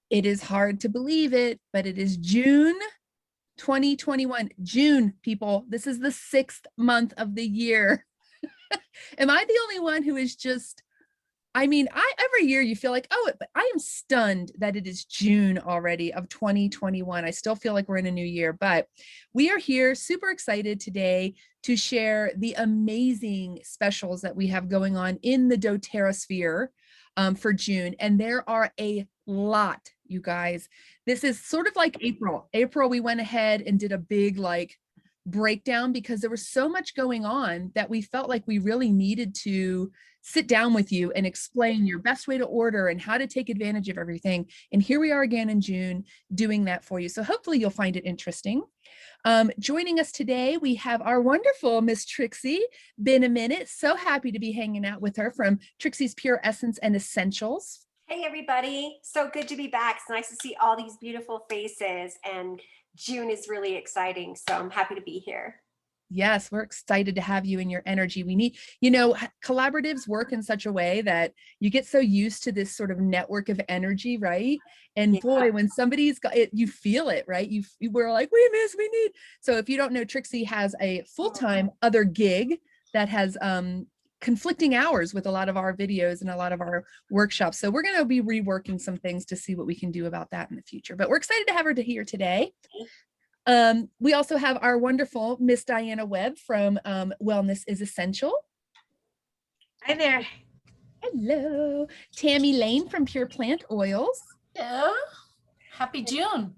It is hard to believe it, but it is June 2021. June, people. This is the 6th month of the year. Am I the only one who is just, every year you feel like, oh, but I am stunned that it is June already of 2021. I still feel like we're in a new year, but we are here super excited today to share the amazing specials that we have going on in the doTERRA sphere for June. And there are a lot, you guys. This is sort of like April. April, we went ahead and did a big breakdown because there was so much going on that we felt like we really needed to sit down with you and explain your best way to order and how to take advantage of everything. And here we are again in June doing that for you. So hopefully you'll find it interesting. Joining us today, we have our wonderful Miss Trixie. Been a minute. So happy to be hanging out with her from TrixiesPure Essence and Essentials. Hey everybody, so good to be back. It's nice to see all these beautiful faces, and June is really exciting, so I'm happy to be here. Yes, we're excited to have you and your energy. We need, collaboratives work in such a way that you get so used to this sort of network of energy, right? And boy, when somebody's got it, you feel it, right? We're like, we need. So if you don't know, Trixie has a full-time other gig that has conflicting hours with a lot of our videos and a lot of our workshops. So we're going to be reworking some things to see what we can do about that in the future. But we're excited to have her here today. We also have our wonderful Miss Diana Webb from Wellness is Essential. Hi there. Hello. Tammy Lane from pureplantoils. Yeah. Happy June.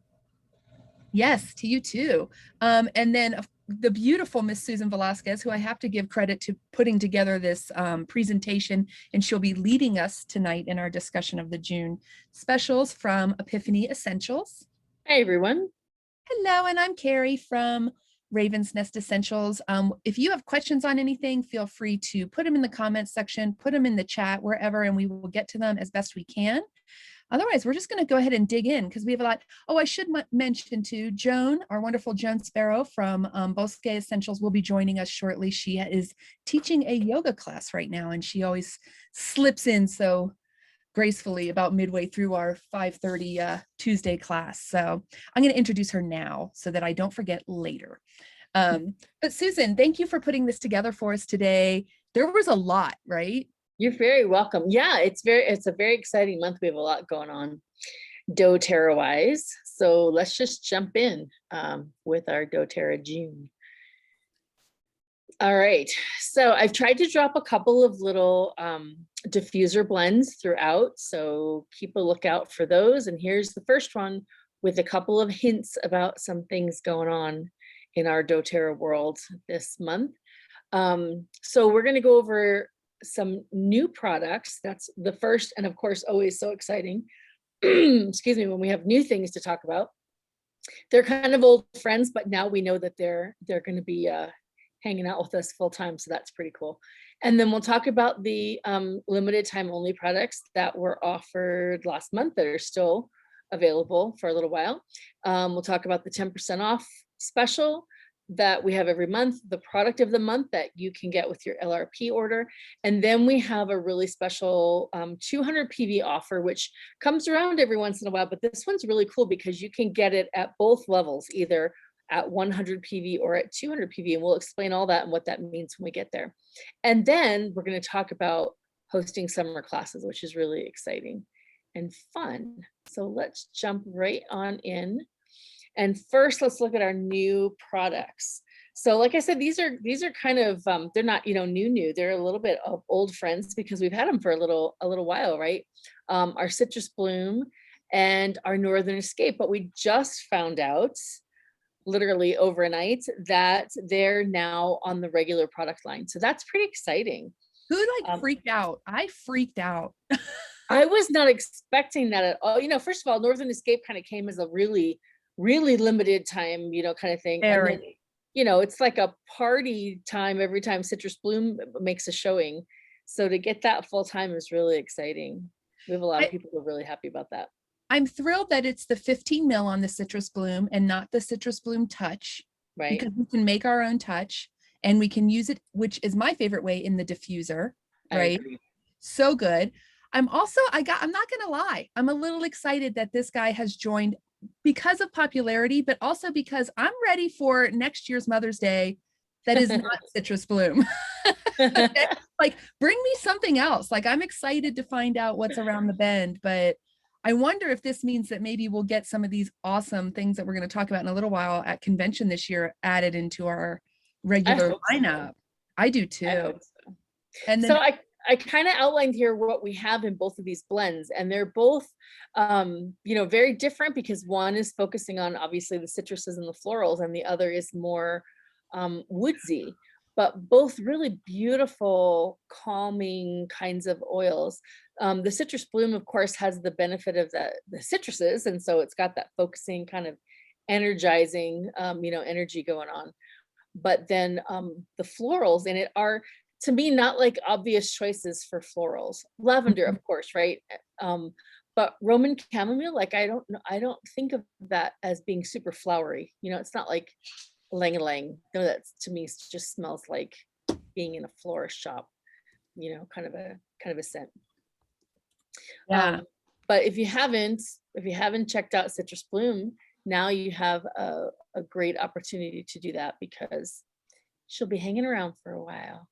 Yes, to you too. And then the beautiful Miss Susan Velasquez, who I have to give credit to putting together this presentation, and she'll be leading us tonight in our discussion of the June specials from Epiphany Essentials. Hi, everyone. Hello, and I'm Carrie from Raven's Nest Essentials. If you have questions on anything, feel free to put them in the comments section, put them in the chat, wherever, and we will get to them as best we can. Otherwise, we're just going to go ahead and dig in because we have a lot. Oh, I should mention too, Joan, our wonderful Joan Sberro from bosqueom Essentials will be joining us shortly. She is teaching a yoga class right now, and she always slips in so gracefully about midway through our 5:30 Tuesday class. So I'm going to introduce her now so that I don't forget later. But Susan, thank you for putting this together for us today. There was a lot, right? You're very welcome. Yeah, it's a very exciting month. We have a lot going on doTERRA wise. So let's just jump in with our doTERRA June. All right, so I've tried to drop a couple of little diffuser blends throughout, so keep a lookout for those. And here's the first one with a couple of hints about some things going on in our doTERRA world this month. So we're going to go over some new products. That's the first, and of course, always so exciting. Excuse me, when we have new things to talk about. They're kind of old friends, but now we know that they're going to be hanging out with us full time, so that's pretty cool. And then we'll talk about the limited time only products that were offered last month that are still available for a little while. We'll talk about the 10% off special that we have every month, the product of the month that you can get with your LRP order. And then we have a really special 200 PV offer, which comes around every once in a while, but this one's really cool because you can get it at both levels, either at 100 PV or at 200 PV. And we'll explain all that and what that means when we get there. And then we're going to talk about hosting summer classes, which is really exciting and fun. So let's jump right on in. And first, let's look at our new products. So like I said, these are kind of, they're not, new. They're a little bit of old friends because we've had them for a little while, right? Our Citrus Bloom and our Northern Escape, but we just found out literally overnight that they're now on the regular product line. So that's pretty exciting. Who freaked out? I freaked out. I was not expecting that at all. First of all, Northern Escape kind of came as a really limited time, kind of thing. Very. And then, it's like a party time every time Citrus Bloom makes a showing. So to get that full time is really exciting. We have a lot of people who are really happy about that. I'm thrilled that it's the 15 mil on the Citrus Bloom and not the Citrus Bloom Touch. Right. Because we can make our own touch and we can use it, which is my favorite way, in the diffuser, right? So good. I'm not gonna lie, I'm a little excited that this guy has joined because of popularity, but also because I'm ready for next year's Mother's Day that is not citrus bloom. Okay? Like, bring me something else. Like, I'm excited to find out what's around the bend, but I wonder if this means that maybe we'll get some of these awesome things that we're going to talk about in a little while at convention this year added into our regular hope so. lineup. I do I too. hope so. And So then I kind of outlined here what we have in both of these blends, and they're both, very different because one is focusing on obviously the citruses and the florals, and the other is more woodsy, but both really beautiful, calming kinds of oils. The citrus bloom, of course, has the benefit of the citruses, and so it's got that focusing kind of energizing, energy going on. But then the florals in it are, to me, not like obvious choices for florals. Lavender, of course, right? But Roman chamomile, like I don't think of that as being super flowery. It's not like lang-a-lang. No, that's, to me, just smells like being in a florist shop. Kind of a scent. yeah, But if you haven't checked out Citrus Bloom, now you have a great opportunity to do that because she'll be hanging around for a while.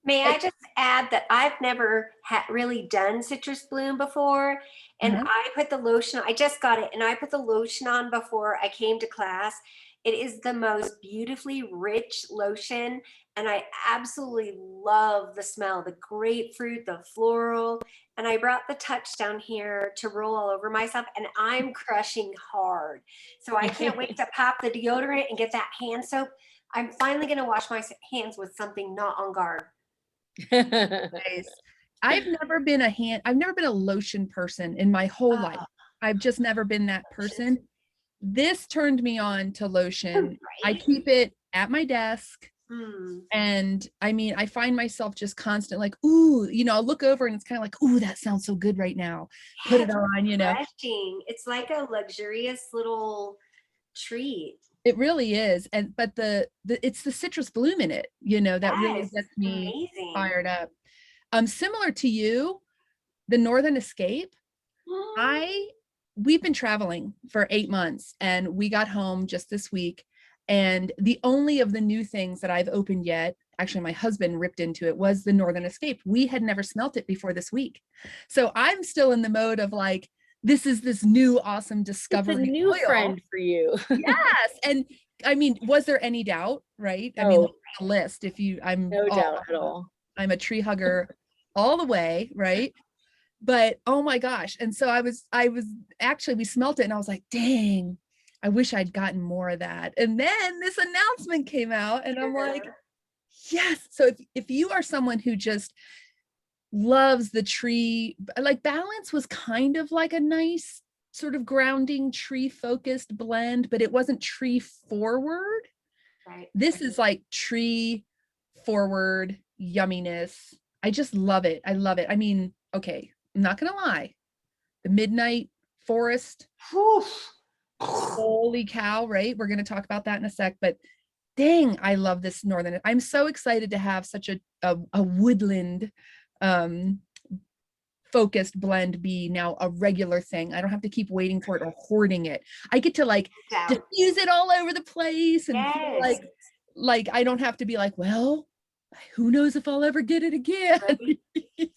May I just add that I've never really done citrus bloom before, and I put the lotion, I just got it, and I put the lotion on before I came to class. It is the most beautifully rich lotion, and I absolutely love the smell, the grapefruit, the floral, and I brought the touch down here to roll all over myself, and I'm crushing hard. So I can't wait to pop the deodorant and get that hand soap. I'm finally going to wash my hands with something not on guard. nice. I've never been a lotion person in my whole life. I've just never been that person. This turned me on to lotion. I keep it at my desk. And I mean, I find myself just constant like, ooh, I'll look over and it's kind of like, ooh, that sounds so good right now. Put it on, Refreshing. It's like a luxurious little treat. It really is. But it's the citrus bloom in it, that really gets me fired up. Similar to you, the Northern Escape, we've been traveling for 8 months and we got home just this week. And the only of the new things that I've opened yet, actually my husband ripped into it, was the Northern Escape. We had never smelt it before this week. So I'm still in the mode of like, this is this new awesome discovery. It's a new friend for you. Yes. And I mean, was there any doubt, right? I mean, the list, no doubt at all. I'm a tree hugger all the way, right? But oh my gosh. And so I was actually, we smelt it and I was like, dang, I wish I'd gotten more of that. And then this announcement came out and I'm like, yes. So if you are someone who just loves the tree, like Balance was kind of like a nice sort of grounding tree focused blend, but it wasn't tree forward. Right. This is like tree forward yumminess. I just love it. I love it. I mean, okay, I'm not gonna lie. The Midnight Forest. Holy cow, right? We're gonna talk about that in a sec, but dang, I love this Northern. I'm so excited to have such a woodland focused blend be now a regular thing. I don't have to keep waiting for it or hoarding it. I get to like diffuse it all over the place and feel like I don't have to be like, well, who knows if I'll ever get it again.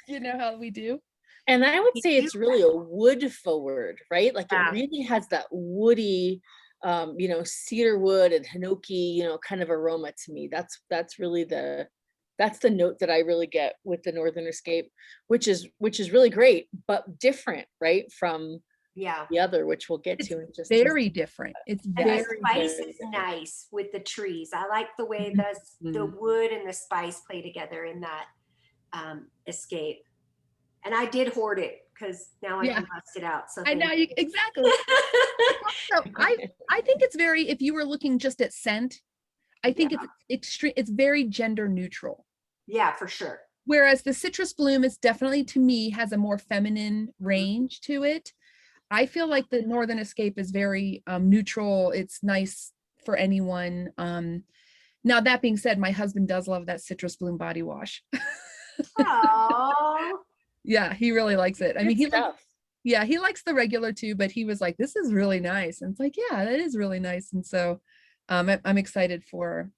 You know how we do. And I would say it's really a wood forward, right? Like it really has that woody, cedar wood and hinoki, kind of aroma to me. That's really that's the note that I really get with the Northern Escape, which is really great, but different, right? From the other, which we'll get to in just very different. It's very, the spice is nice with the trees. I like the way the wood and the spice play together in that Escape. And I did hoard it because now I can bust it out. So I know you exactly. So I think it's very, if you were looking just at scent, I think it's very gender neutral. Yeah, for sure. Whereas the Citrus Bloom is definitely, to me, has a more feminine range to it. I feel like the Northern Escape is very neutral. It's nice for anyone. Now that being said, my husband does love that Citrus Bloom body wash. Oh. Yeah, he really likes it. I mean, Good stuff. yeah, he likes the regular too, but he was like, this is really nice. And it's like, yeah, that is really nice. And so I'm excited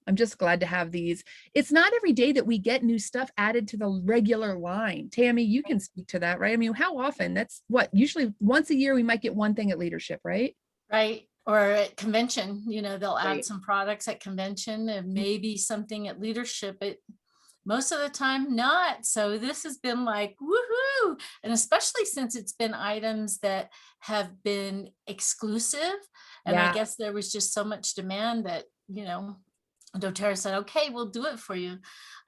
I'm just glad to have these. It's not every day that we get new stuff added to the regular line. Tammy, you can speak to that, right? I mean, how often? That's what, usually once a year we might get one thing at leadership, right? Right. Or at convention, they'll add Right. some products at convention and maybe something at leadership. Most of the time not. So this has been like, woohoo. And especially since it's been items that have been exclusive. And I Yeah. guess there was just so much demand that, doTERRA said, okay, we'll do it for you.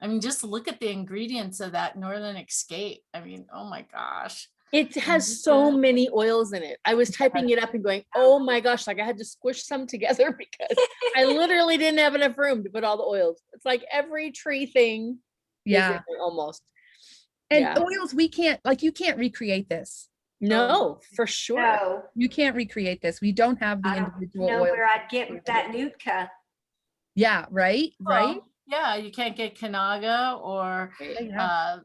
I mean, just look at the ingredients of that Northern Escape. I mean, oh my gosh. It has so many oils in it. I was typing it up and going, oh my gosh, like I had to squish some together because I literally didn't have enough room to put all the oils. It's like every tree thing. Yeah. Almost. And Yeah. oils, you can't recreate this. No, for sure. No, You can't recreate this. We don't have the I don't individual know oils. where I'd get that Nootka. Yeah, right, right. Well, yeah, you can't get Kanaga or Yeah.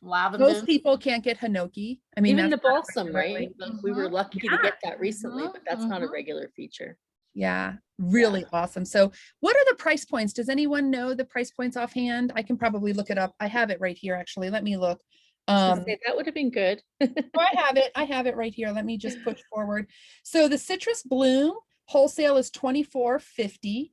lavender. Most people can't get Hinoki. I mean, Even the that's not balsam, regularly. right? Like, we were lucky to get that recently, but that's not a Mhm. regular feature. Yeah, really awesome. So what are the price points? Does anyone know the price points offhand? I can probably look it up. I have it right here, actually. Let me look. That would have been good. I have it right here. Let me just push forward. So the Citrus Bloom wholesale is $24.50.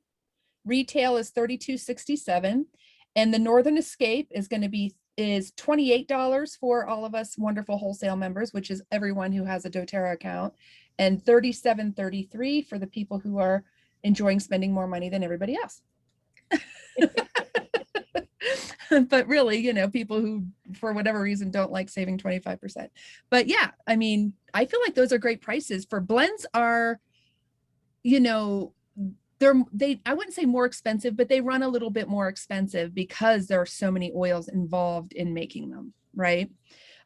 Retail is $32.67. And the Northern Escape is going to be $28 for all of us wonderful wholesale members, which is everyone who has a doTERRA account, and $37.33 for the people who are enjoying spending more money than everybody else. But really, people who, for whatever reason, don't like saving 25%. But yeah, I mean, I feel like those are great prices for blends are, I wouldn't say more expensive, but they run a little bit more expensive because there are so many oils involved in making them, right?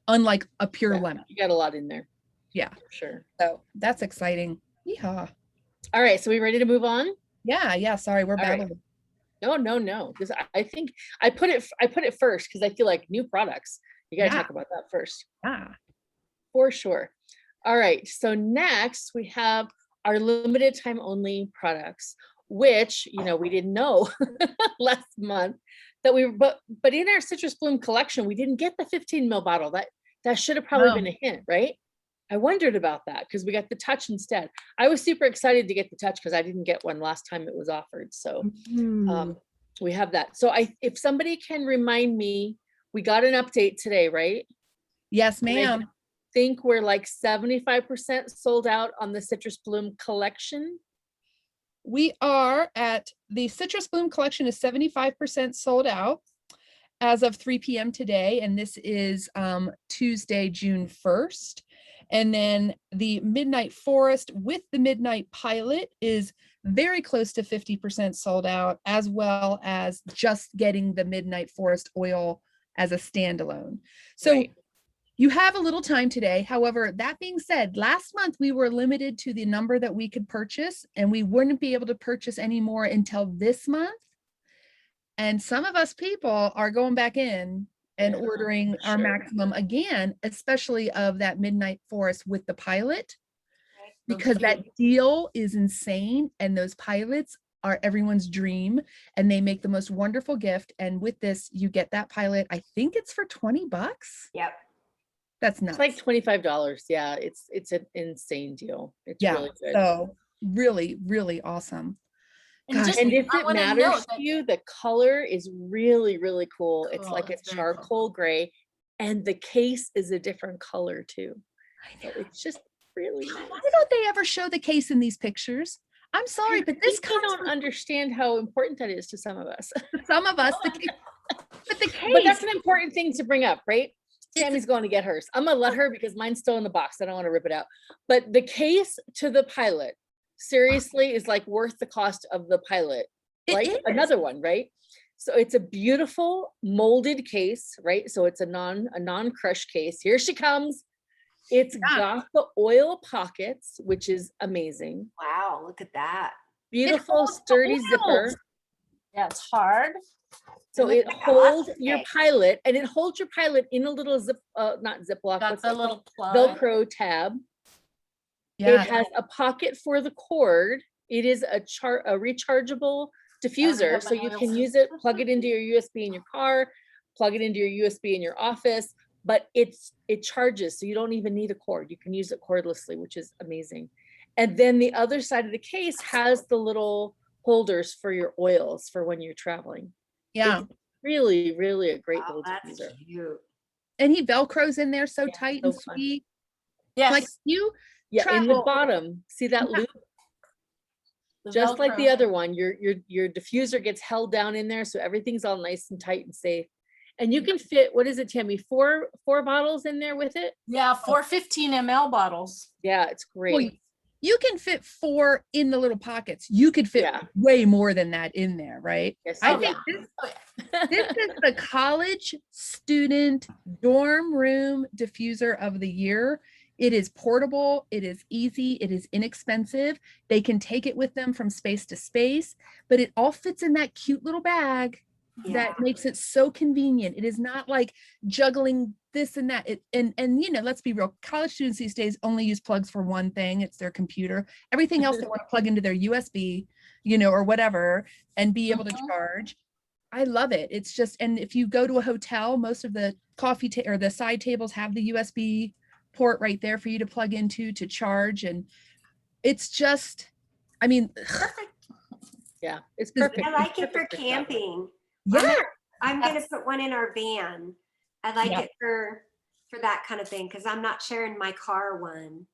Unlike a pure lemon. You got a lot in there. Yeah. For sure. So that's exciting. Yeehaw. All right. So we ready to move on? Yeah. Sorry, we're babbling. Right. No. Because I think I put it first because I feel like new products. You got to talk about that first. Yeah. For sure. All right. So next we have our limited time only products, which, we didn't know last month that but in our Citrus Bloom collection, we didn't get the 15 ml bottle. That should have probably been a hint, right? I wondered about that because we got the touch instead. I was super excited to get the touch because I didn't get one last time it was offered. So we have that. So if somebody can remind me, we got an update today, right? Yes, ma'am. Think we're like 75% sold out on the Citrus Bloom collection. We are at the Citrus Bloom collection is 75% sold out as of 3 p.m. today. And this is Tuesday, June 1st. And then the Midnight Forest with the Midnight Pilot is very close to 50% sold out, as well as just getting the Midnight Forest oil as a standalone. So you have a little time today. However, that being said, last month we were limited to the number that we could purchase, and we wouldn't be able to purchase any more until this month. And some of us people are going back in and ordering our maximum again, especially of that Midnight Forest with the Pilot, because that deal is insane. And those pilots are everyone's dream, and they make the most wonderful gift. And with this, you get that Pilot. I think it's for $20. Yep. That's nuts. It's like $25. Yeah, it's an insane deal. It's really good. So really, really awesome. And if it matters to you, the color is really, really cool. It's like a charcoal gray, and the case is a different color too. So it's just really nice. Why don't they ever show the case in these pictures? I'm sorry, but this I don't understand how important that is to some of us. Some of us, but the case. But that's an important thing to bring up, right? Tammy's going to get hers. I'm gonna let her because mine's still in the box. I don't want to rip it out. But the case to the Pilot seriously is like worth the cost of the Pilot. Like another one, right? So it's a beautiful molded case, right? So it's a non-crush case. Here she comes. It's got the oil pockets, which is amazing. Wow, look at that. Beautiful sturdy zipper. Yeah, it's hard. So It it looks like a holds hospice your bag. pilot, and it holds your pilot in a little not Ziploc, Got what's the that little plug. called? Velcro tab. It Yeah, has a pocket for the cord. It is a rechargeable diffuser, have so my you oils. can use it, plug it into your USB in your car, plug it into your USB in your office, but it charges, so you don't even need a cord. You can use it cordlessly, which is amazing. And then the other side of the case has the little holders for your oils for when you're traveling. yeah. It's really, really a great Oh, little that's diffuser. cute. And he Velcros in there so Yeah, tight so and fun. sweet. Yes. Like you Yeah, in the travel. bottom, see that Yeah. loop? the Just like the Velcro. other one, your diffuser gets held down in there, so everything's all nice and tight and safe. And you can fit, what is it, Tammy? Four bottles in there with it? Yeah, 415 ml bottles. Yeah, it's Well, great. you can fit 4 in the little pockets. You could fit Yeah. way more than that in there, right? Yes, I you think can. this is the college student dorm room diffuser of the year. It is portable, it is easy, it is inexpensive. They can take it with them from space to space, but it all fits in that cute little bag Yeah. that makes it so convenient. It is not like juggling this and that. And you know, let's be real, college students these days only use plugs for one thing, it's their computer. Everything else they want to plug into their USB, you know, or whatever, and be able to Mhm. charge. I love it. It's just, and if you go to a hotel, most of the or the side tables have the USB port right there for you to plug into to charge. And it's just, I mean, Yeah, it's Does- perfect. I like It's it for perfect traveling. camping. yeah, I'm gonna put one in our van. I like Yeah. it for that kind of thing, because I'm not sharing my car one.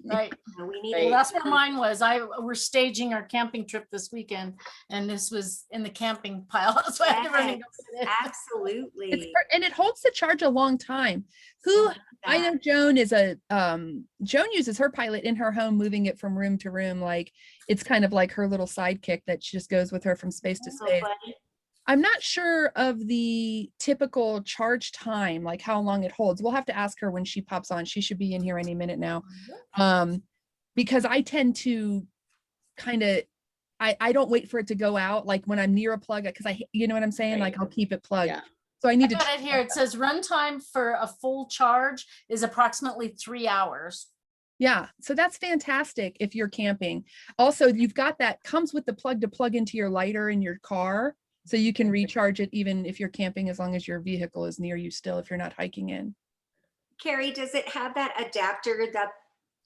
Right. You know, we need Right. Well, it. that's where mine was. We're staging our camping trip this weekend, and this was in the camping pile. So I had to run and go get it. Absolutely. and it holds the charge a long time. Who I know Joan is Joan uses her pilot in her home, moving it from room to room. Like it's kind of like her little sidekick that just goes with her from space to So space. funny. I'm not sure of the typical charge time, like how long it holds. We'll have to ask her when she pops on. She should be in here any minute now. Because I tend to kind of, I don't wait for it to go out. Like when I'm near a plug, because you know what I'm saying? Right. Like I'll keep it plugged. Yeah. So I I need to, got it here. It says runtime for a full charge is approximately 3 hours. yeah. So that's fantastic if you're camping. Also, you've got that comes with the plug to plug into your lighter in your car. So you can recharge it even if you're camping, as long as your vehicle is near you still, if you're not hiking in. Carrie, does it have that adapter that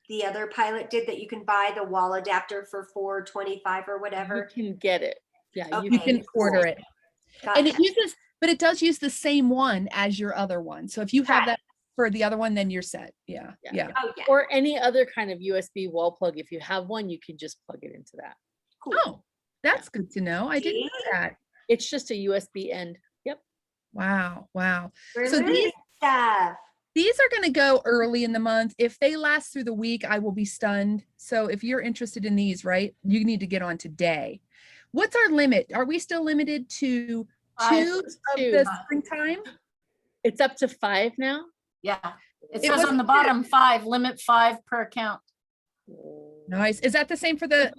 the other pilot did, that you can buy the wall adapter for $4.25 or You whatever? can get it. Yeah, Okay. You can order it. Gotcha. And it uses, but it does use the same one as your other one. So if you have Right. that for the other one, then you're set. Yeah. Yeah. Yeah. Oh, yeah. Or any other kind of USB wall plug. If you have one, you can just plug it into that. Cool. Oh, that's good to know. I didn't know See? that. It's just a USB end. Yep. Wow. Wow. We're So learning stuff. These are going to go early in the month. If they last through the week, I will be stunned. So if you're interested in these, right, you need to get on today. What's our limit? Are we still limited to 2 of Two. the springtime? It's up to 5 now. Yeah. It It says was on the bottom 5, limit 5 per account. Nice. Is that the same for the,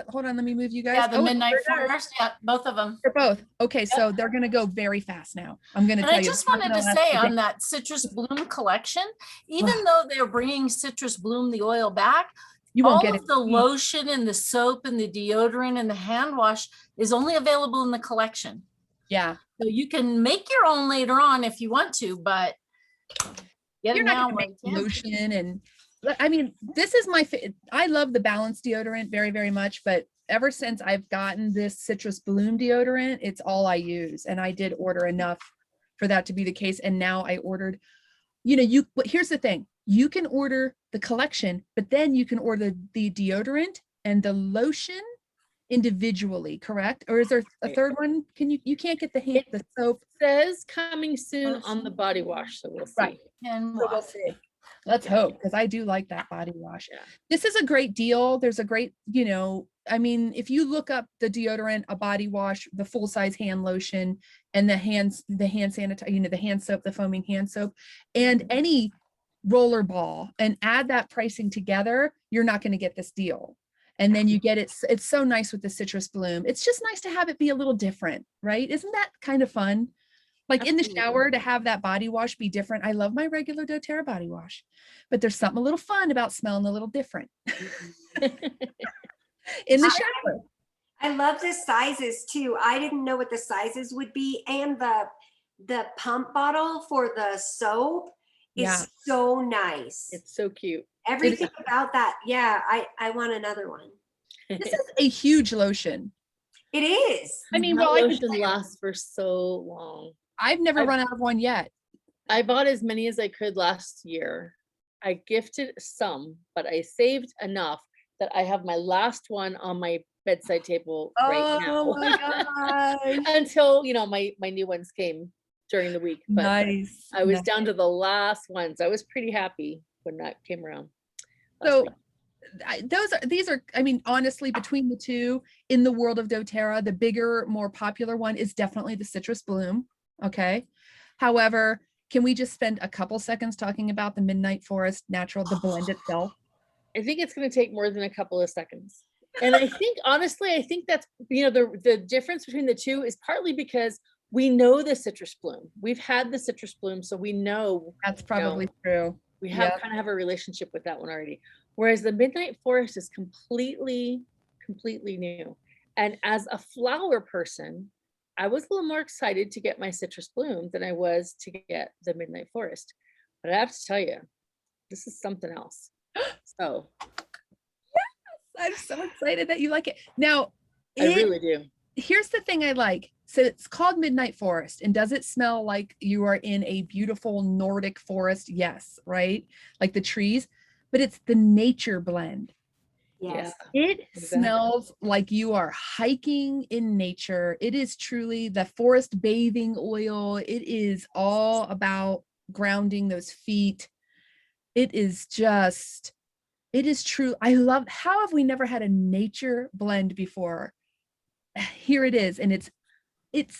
hold on, let me move you guys. Yeah, the Oh, midnight they're done. forest. Yeah, both of them. They're both. Okay, so they're going to go very fast now. I'm going to And tell I you. just they're not wanted to gonna say last on that Citrus Bloom collection, even Ugh. though they're bringing Citrus Bloom, the oil back, you won't all get of it. the lotion and the soap and the deodorant and the hand wash is only available in the collection. Yeah. So you can make your own later on if you want to, but get You're it not now going to while make you can. lotion and I mean, this is I love the Balance deodorant very, very much, but ever since I've gotten this Citrus Bloom deodorant, it's all I use. And I did order enough for that to be the case. And now I ordered, but here's the thing, you can order the collection, but then you can order the deodorant and the lotion individually, correct? Or is there a third one? You can't get the soap. Says coming soon on the body wash, so we'll see. Right. And So we'll wash. see. Let's hope, because I do like that body wash. Yeah. This is a great deal. There's a great, I mean, if you look up the deodorant, a body wash, the full size hand lotion, and the hand sanitizer, the hand soap, the foaming hand soap, and any roller ball, and add that pricing together, you're not going to get this deal. And then you get it. It's so nice with the citrus bloom. It's just nice to have it be a little different, right? Isn't that kind of fun? Like in the Absolutely. shower to have that body wash be different. I love my regular doTERRA body wash, but there's something a little fun about smelling a little different in the shower. I love the sizes too. I didn't know what the sizes would be, and the pump bottle for the soap is Yeah. so nice. It's so cute. Everything about that. Yeah, I want another one. This is a huge lotion. It is. I mean, That well, I could lotion say lasts for so long. I've never I've- run out of one yet. I bought as many as I could last year. I gifted some, but I saved enough that I have my last one on my bedside table right now. Oh my gosh. Until, my new ones came during the week. But Nice. I was nice. down to the last ones. I was pretty happy when that came around. last So week. these are, I mean, honestly, between the two in the world of doTERRA, the bigger, more popular one is definitely the citrus bloom. Okay. However, can we just spend a couple seconds talking about the Midnight Forest natural, the blend itself? I think it's going to take more than a couple of seconds. And I think, honestly, I think that's, the difference between the two is partly because we know the citrus bloom. We've had the citrus bloom, so we know That's probably true. we have Yep. kind of have a relationship with that one already. Whereas the Midnight Forest is completely new. And as a flower person, I was a little more excited to get my citrus bloom than I was to get the Midnight Forest. But I have to tell you, this is something else. So I'm so excited that you like it. Now, I really do. here's the thing I like. So it's called Midnight Forest. And does it smell like you are in a beautiful Nordic forest? Yes, right? Like the trees, but it's the nature blend. Yes. It Exactly. smells like you are hiking in nature. It is truly the forest bathing oil. It is all about grounding those feet. It is true. I love, how have we never had a nature blend before? Here it is. And it's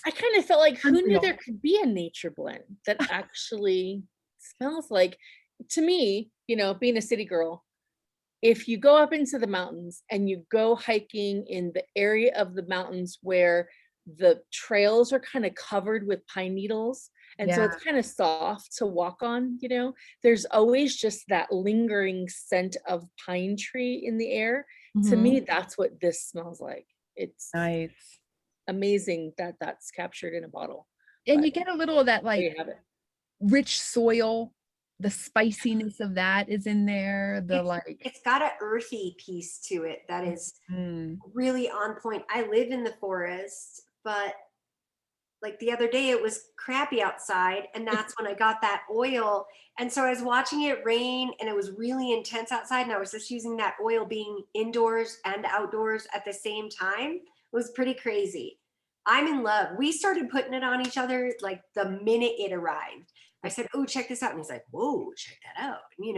I kind of felt like, who knew unreal. there could be a nature blend that actually smells like, to me, being a city girl, if you go up into the mountains and you go hiking in the area of the mountains where the trails are kind of covered with pine needles, and so Yeah. it's kind of soft to walk on, there's always just that lingering scent of pine tree in the air. To Mhm. me, that's what this smells like. It's Nice. amazing that that's captured in a bottle. And But you get a little of that there you like have it. rich soil, the spiciness of that is in there. The like, It's got an earthy piece to it that is really on point. I live in the forest, but like the other day it was crappy outside, and that's when I got that oil. And so I was watching it rain and it was really intense outside, and I was just using that oil being indoors and outdoors at the same time. It was pretty crazy. I'm in love. We started putting it on each other like the minute it arrived. I said, "Oh, check this out." And he's like, "Whoa, check that out." We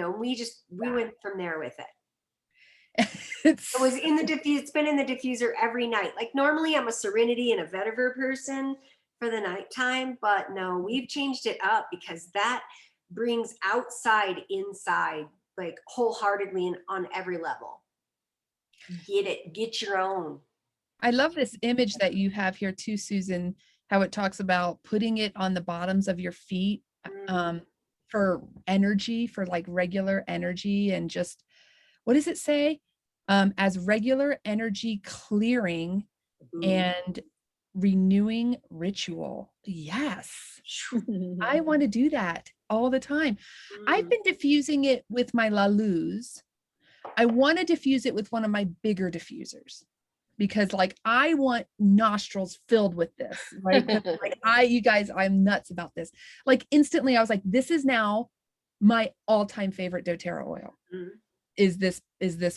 went from there with it. it's It was in the diffuse. It's been in the diffuser every night. Like normally I'm a Serenity and a Vetiver person for the nighttime, but no, we've changed it up because that brings outside inside, like wholeheartedly and on every level. Get it, get your own. I love this image that you have here too, Susan, how it talks about putting it on the bottoms of your feet for energy, for like regular energy, and just, what does it say? As regular energy clearing and renewing ritual. Yes. I want to do that all the time. I've been diffusing it with my La Luz. I want to diffuse it with one of my bigger diffusers because like I want nostrils filled with this, right? 'Cause, like you guys, I'm nuts about this. Like instantly I was like, this is now my all-time favorite doTERRA oil. Is this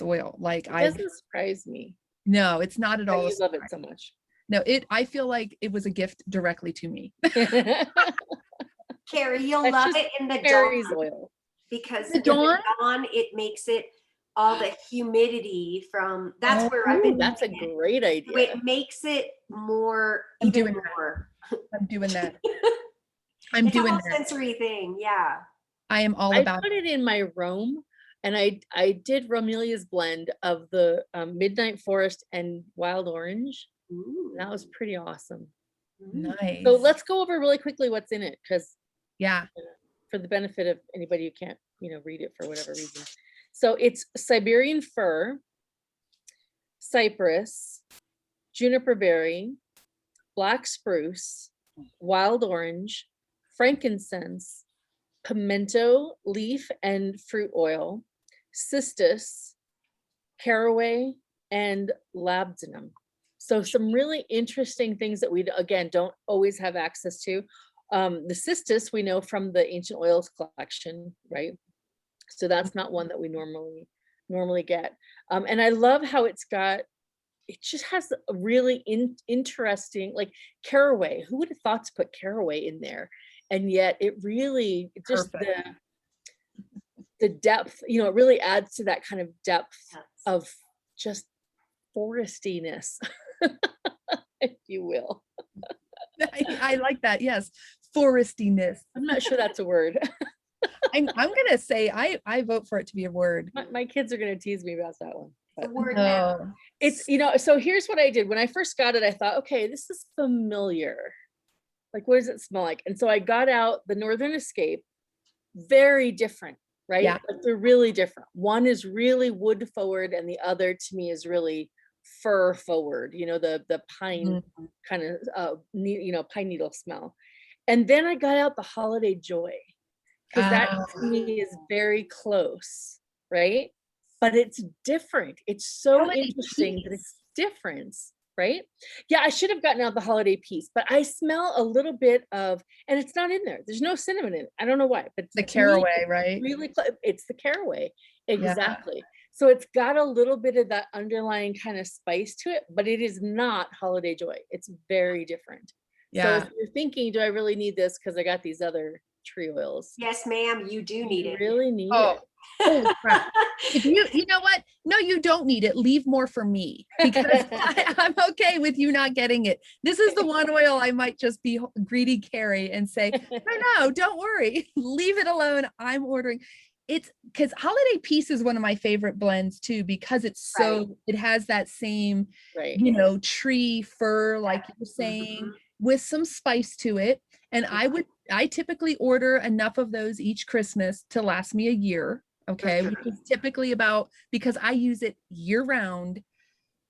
oil. Like It doesn't surprise me. No, it's not at all. You love it so much. No, I feel like it was a gift directly to me. Carrie, you'll That's love just it in the Carrie's dawn oil. because The in the dawn? dawn it makes it all the humidity from. That's where I've Ooh, been. that's a using it. great idea. It makes it more. I'm even doing that. more. I'm doing that. I'm It's a doing whole that. sensory thing. Yeah. I am all I about put it in my room And I did Romelia's blend of the Midnight Forest and Wild Orange. Ooh. That was pretty awesome. Nice. So let's go over really quickly what's in it, because Yeah. for the benefit of anybody who can't, read it for whatever reason. So it's Siberian fir, cypress, juniper berry, black spruce, wild orange, frankincense, pimento leaf and fruit oil, cistus, caraway, and labdanum. So some really interesting things that we, again, don't always have access to. The cistus we know from the ancient oils collection, right? So that's not one that we normally get. And I love how it just has a really interesting, like caraway. Who would have thought to put caraway in there? And yet it really just the depth, it really adds to that kind of depth of just forestiness, if you will. I like that. Yes. Forestiness. I'm not sure that's a word. I'm gonna say I vote for it to be a word. My kids are gonna tease me about that one. The But word now. No. it's, so here's what I did. When I first got it, I thought, okay, this is familiar. Like, what does it smell like? And so I got out the Northern Escape, very different, right? Yeah. Like, they're really different. One is really wood forward, and the other to me is really fir forward, the pine kind of, pine needle smell. And then I got out the Holiday Joy, because that to me is very close, right? But it's different. It's so Holiday interesting that Peace. it's different, right? Yeah, I should have gotten out the Holiday Peace, but I smell a little bit of, and it's not in there. There's no cinnamon in it. I don't know why, but The to me, caraway, it's right? really, it's the caraway, exactly. So it's got a little bit of that underlying kind of spice to it, but it is not Holiday Joy. It's very different. So Yeah. if you're thinking, do I really need this? Because I got these other tree oils. Yes, ma'am, you do need You it. really need Oh, it. holy crap. If you know what? No, you don't need it. Leave more for me, because I'm okay with you not getting it. This is the one oil I might just be greedy Carrie and say, no, don't worry. Leave it alone. I'm ordering. It's because Holiday Peace is one of my favorite blends too, because it's so, Right. it has that same, Right. tree fir, like you're saying, with some spice to it. And I typically order enough of those each Christmas to last me a year. Okay. Mhm. Which is typically about, because I use it year round.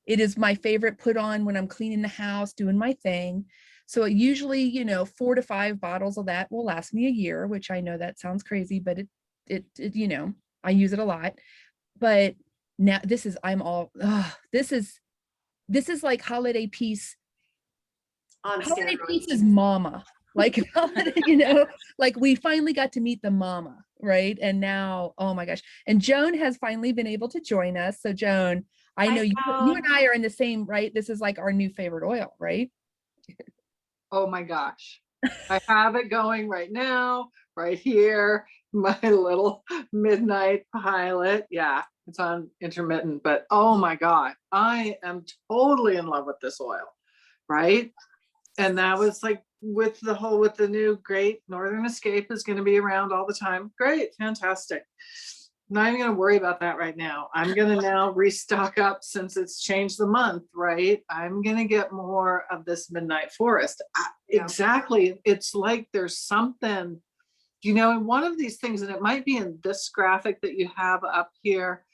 It is my favorite put on when I'm cleaning the house, doing my thing. So it usually, 4 to 5 bottles of that will last me a year, which I know that sounds crazy, but it I use it a lot. But now this is like Holiday Peace. On Holiday steroids. Peace is mama. Like, like we finally got to meet the mama, right? And now, oh my gosh. And Joan has finally been able to join us. So Joan, I know you and I are in the same, right? This is like our new favorite oil, right? Oh my gosh. I have it going right now, right here, my little midnight pilot. Yeah, it's on intermittent, but oh my God, I am totally in love with this oil, right? And that was like with the new great Northern Escape is going to be around all the time. Great, fantastic. Not even going to worry about that right now. I'm going to now restock up since it's changed the month, right? I'm going to get more of this Midnight Forest. Yeah. Exactly. It's like there's something, in one of these things, and it might be in this graphic that you have up here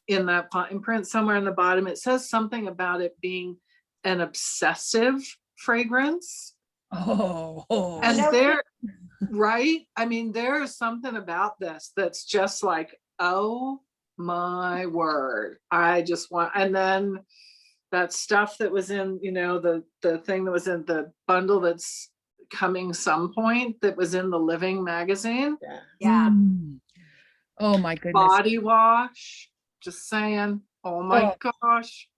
in that fine print somewhere in the bottom. It says something about it being an obsessive fragrance. And there, right? I mean, there is something about this that's just like, oh my word. I just want, and then that stuff that was in, the thing that was in the bundle that's coming some point that was in the Living magazine. Yeah. Oh my goodness. Body wash, just saying, oh my gosh.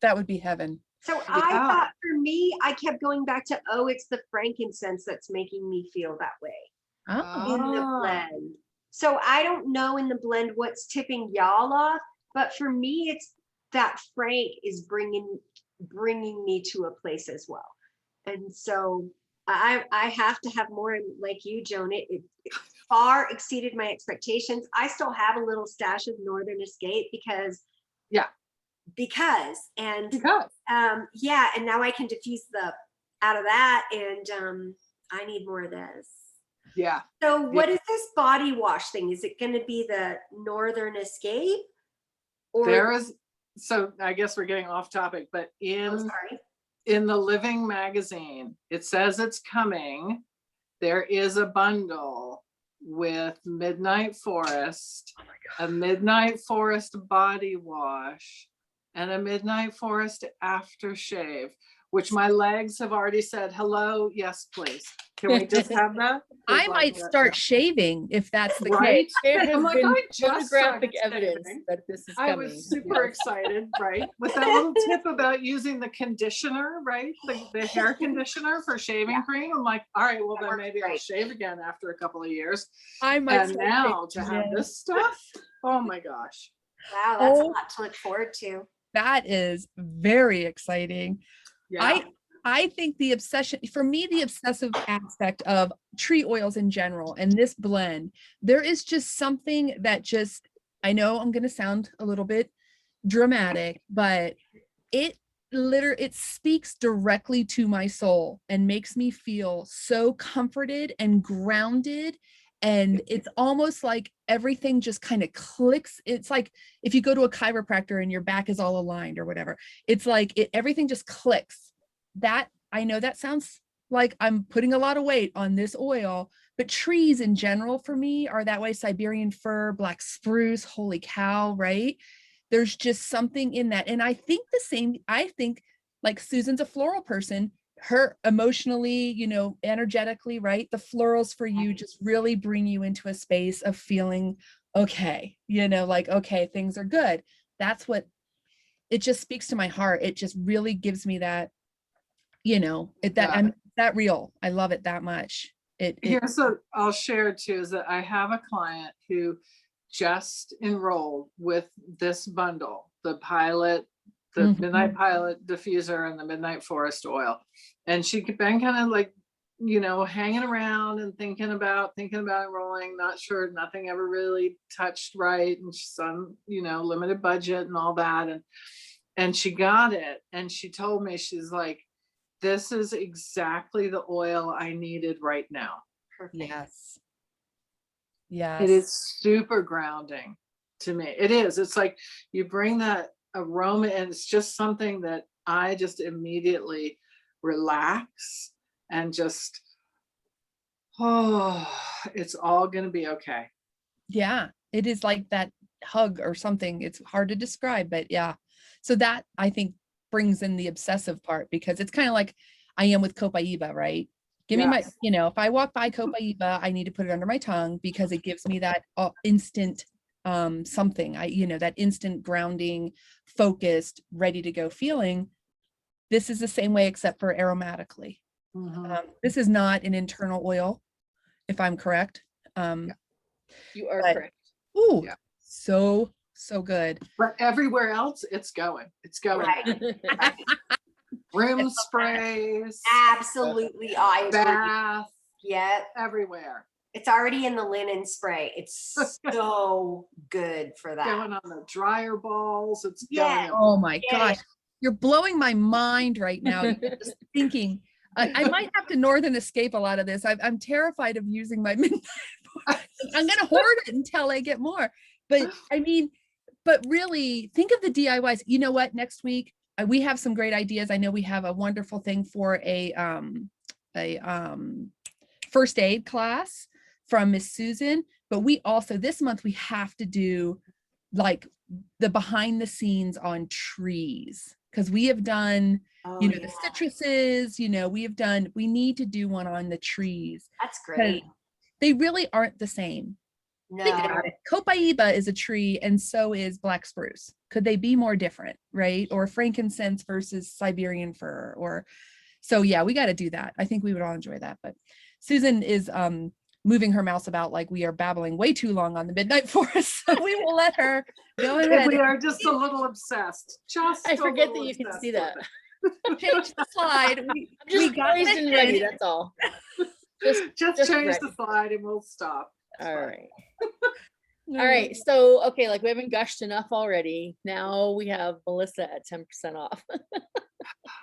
That would be heaven. So I thought for me, I kept going back to, it's the frankincense that's making me feel that way in the blend. So I don't know in the blend what's tipping y'all off, but for me, it's that frank is bringing me to a place as well. And so I have to have more, like you, Joan. far exceeded my expectations. I still have a little stash of Northern Escape because and yeah, and now I can diffuse the out of that, and I need more of this. Yeah. So what is this body wash thing? Is it going to be the Northern Escape? Or There is, so I guess we're getting off topic, but sorry. in the Living magazine, it says it's coming. There is a bundle with Midnight Forest, a Midnight Forest body wash, and a Midnight Forest aftershave, which my legs have already said, hello, yes, please. Can we just have that? I It's might like, start shaving if that's the right? case. There has I'm like, been I just photographic started evidence shaving. that this is I coming. was super excited, right? With that little tip about using the conditioner, right? The hair conditioner for shaving cream. I'm like, all right, well That then works maybe I'll great. shave again after a couple of years. I might And start now to shaving, have yeah. this stuff, oh my gosh. Wow, that's a Oh. lot to look forward to. That is very exciting. Yeah. I think the obsession, for me, the obsessive aspect of tree oils in general and this blend, there is just something that just, I know I'm going to sound a little bit dramatic, but it speaks directly to my soul and makes me feel so comforted and grounded. And it's almost like everything just kind of clicks. It's like if you go to a chiropractor and your back is all aligned or whatever, it's like everything just clicks. That, I know that sounds like I'm putting a lot of weight on this oil, but trees in general for me are that way. Siberian fir, black spruce, holy cow, right? There's just something in that. And I think like Susan's a floral person, her emotionally, energetically, right? The florals for you just really bring you into a space of feeling okay, like, okay, things are good. That's what it just speaks to my heart. It just really gives me that, that real. I love it that much. Here's what I'll share too, is that I have a client who just enrolled with this bundle, the pilot, the Midnight Pilot diffuser and the Midnight Forest oil. And she'd been kind of like, hanging around and thinking about enrolling, not sure, nothing ever really touched right. And she's on, limited budget and all that. And she got it. And she told me, she's like, this is exactly the oil I needed right now. Perfect. Yes. Yes. It is super grounding to me. It is. It's like you bring that aroma and it's just something that I just immediately relax and just, it's all going to be okay. Yeah. It is like that hug or something. It's hard to describe, but yeah. So that I think brings in the obsessive part, because it's kind of like I am with Copaiba, right? Give me my, if I walk by Copaiba, I need to put it under my tongue because it gives me that instant something, that instant grounding, focused, ready to go feeling. This is the same way, except for aromatically. This is not an internal oil, if I'm correct. You are correct. Ooh, so good. But everywhere else, it's going. Right. Room sprays. Absolutely. I agree. Bath. Yeah. Everywhere. It's already in the linen spray. It's so good for that. Going on the dryer balls. It's Yeah. going. Oh my gosh. You're blowing my mind right now. You're just thinking, I might have to Northern Escape a lot of this. I'm terrified of using my Midnight Forest. I'm going to hoard it until I get more. But I mean, but really think of the DIYs. You know what? Next week, we have some great ideas. I know we have a wonderful thing for a first aid class from Miss Susan, but we also, this month, we have to do like the behind the scenes on trees, because we have done, the citruses, we need to do one on the trees. That's great. They really aren't the same. No. Think about it. Copaiba is a tree and so is black spruce. Could they be more different, right? Or frankincense versus Siberian fir, or so yeah, we got to do that. I think we would all enjoy that. But Susan is moving her mouse about like we are babbling way too long on the Midnight Forest. So we will let her go ahead. We are just a little obsessed. I forget that you can see that. Change the slide. I'm just poised and ready, that's all. Just change the slide and we'll stop. All right. All right. So, okay, like we haven't gushed enough already. Now we have Melissa at 10% off.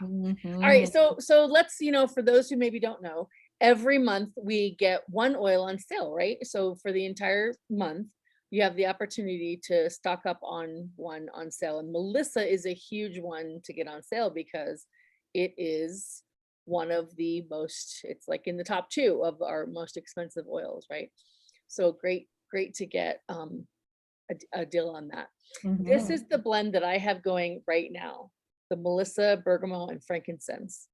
All right. So let's, for those who maybe don't know, every month we get one oil on sale, right? So for the entire month, you have the opportunity to stock up on one on sale. And Melissa is a huge one to get on sale because it is one of the most, it's like in the top 2 of our most expensive oils, right? So great to get a deal on that. This is the blend that I have going right now, the Melissa bergamot and frankincense.